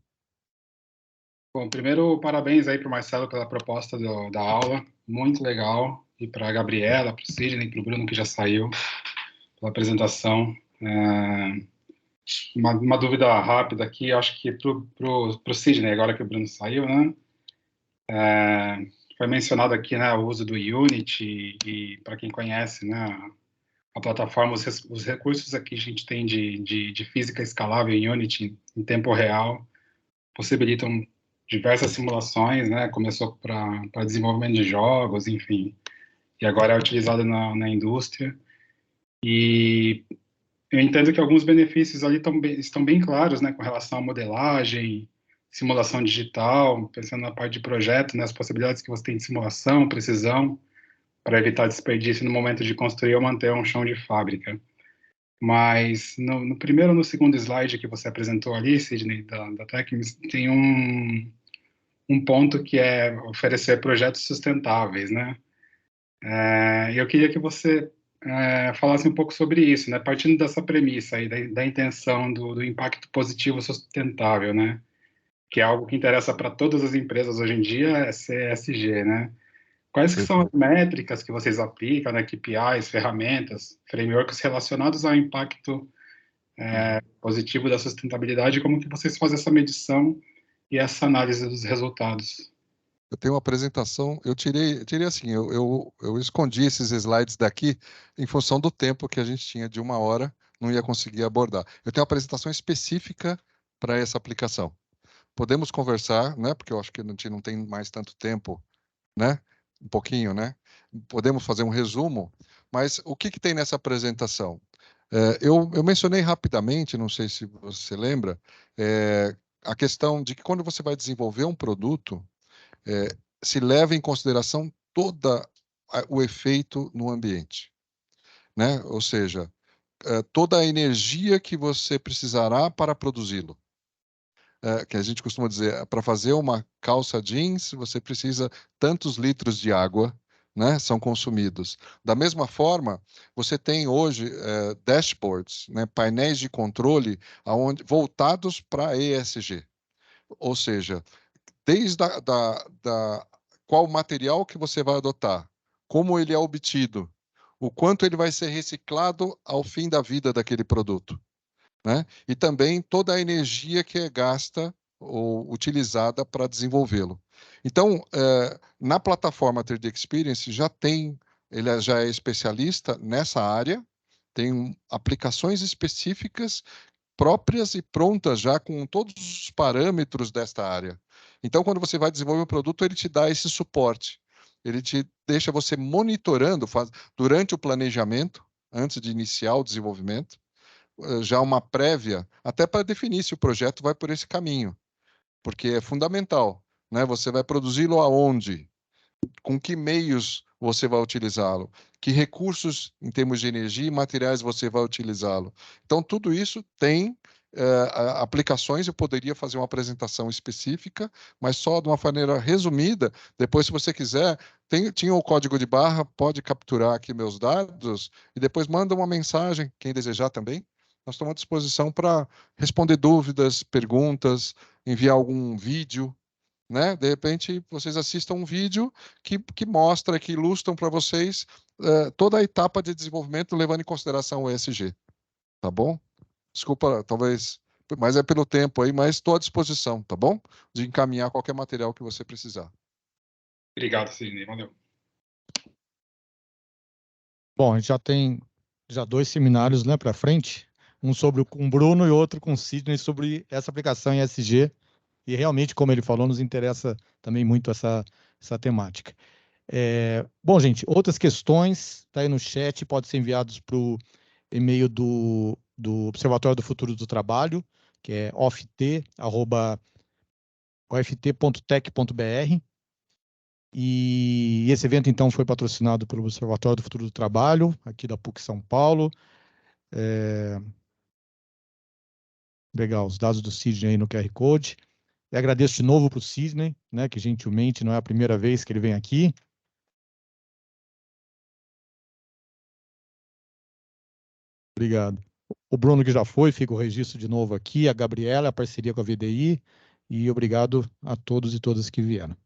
Bom, primeiro, parabéns aí para o Marcelo pela proposta da aula, muito legal. E para a Gabriela, para o Sidney, para o Bruno, que já saiu, pela apresentação. Uma dúvida rápida aqui, acho que para o Sidney, agora que o Bruno saiu, né? Foi mencionado aqui, né, o uso do Unity, e para quem conhece, né, a plataforma, os recursos aqui que a gente tem de física escalável em Unity em tempo real possibilitam diversas simulações, né? Começou para desenvolvimento de jogos, enfim, e agora é utilizado na indústria. E eu entendo que alguns benefícios ali estão bem claros, né, com relação à modelagem, simulação digital, pensando na parte de projeto, né, as possibilidades que você tem de simulação, precisão, para evitar desperdício no momento de construir ou manter um chão de fábrica. Mas no primeiro ou no segundo slide que você apresentou ali, Sidney, da Tecmis, tem um ponto que é oferecer projetos sustentáveis, né? Eu queria que você falasse um pouco sobre isso, né? Partindo dessa premissa aí, da intenção do impacto positivo sustentável, né? Que é algo que interessa para todas as empresas hoje em dia, é CSG, né? Quais que são as métricas que vocês aplicam, né? KPIs, ferramentas, frameworks relacionados ao impacto positivo da sustentabilidade, como que vocês fazem essa medição e essa análise dos resultados? Eu tenho uma apresentação, eu tirei assim, eu escondi esses slides daqui em função do tempo que a gente tinha de 1 hora, não ia conseguir abordar. Eu tenho uma apresentação específica para essa aplicação. Podemos conversar, né? Porque eu acho que a gente não tem mais tanto tempo, né? Um pouquinho, né? Podemos fazer um resumo, mas o que tem nessa apresentação? Eu mencionei rapidamente, não sei se você lembra, a questão de que quando você vai desenvolver um produto, se leva em consideração todo o efeito no ambiente, né? Ou seja, toda a energia que você precisará para produzi-lo. Que a gente costuma dizer, para fazer uma calça jeans, você precisa tantos litros de água, né, são consumidos. Da mesma forma, você tem hoje dashboards, né, painéis de controle voltados para ESG. Ou seja, desde qual material que você vai adotar, como ele é obtido, o quanto ele vai ser reciclado ao fim da vida daquele produto, né? E também toda a energia que é gasta ou utilizada para desenvolvê-lo. Então, na plataforma 3D Experience ele já é especialista nessa área, tem aplicações específicas próprias e prontas já com todos os parâmetros desta área. Então, quando você vai desenvolver um produto, ele te dá esse suporte. Ele te deixa você monitorando durante o planejamento, antes de iniciar o desenvolvimento, já uma prévia, até para definir se o projeto vai por esse caminho, porque é fundamental, né? Você vai produzi-lo aonde? Com que meios você vai utilizá-lo? Que recursos em termos de energia e materiais você vai utilizá-lo? Então, tudo isso tem aplicações. Eu poderia fazer uma apresentação específica, mas só de uma maneira resumida. Depois, se você quiser, tinha o código de barra, pode capturar aqui meus dados e depois manda uma mensagem, quem desejar também. Nós estamos à disposição para responder dúvidas, perguntas, enviar algum vídeo, né? De repente, vocês assistam um vídeo que mostra, que ilustram para vocês toda a etapa de desenvolvimento, levando em consideração o ESG. Tá bom? Desculpa, talvez, mas é pelo tempo aí, mas estou à disposição, tá bom? De encaminhar qualquer material que você precisar. Obrigado, Sidney. Valeu. Bom, a gente já tem 2 seminários, né, para frente, um com o Bruno e outro com o Sidney sobre essa aplicação em ESG. E realmente, como ele falou, nos interessa também muito essa temática. Bom, gente, outras questões, está aí no chat, podem ser enviados para o e-mail do Observatório do Futuro do Trabalho, que é oft.tech.br. E esse evento, então, foi patrocinado pelo Observatório do Futuro do Trabalho, aqui da PUC São Paulo. Legal, os dados do Sidney aí no QR Code. E agradeço de novo para o Sidney, né, que gentilmente não é a primeira vez que ele vem aqui. Obrigado. O Bruno, que já foi, fica o registro de novo aqui, a Gabriela, a parceria com a VDI, e obrigado a todos e todas que vieram.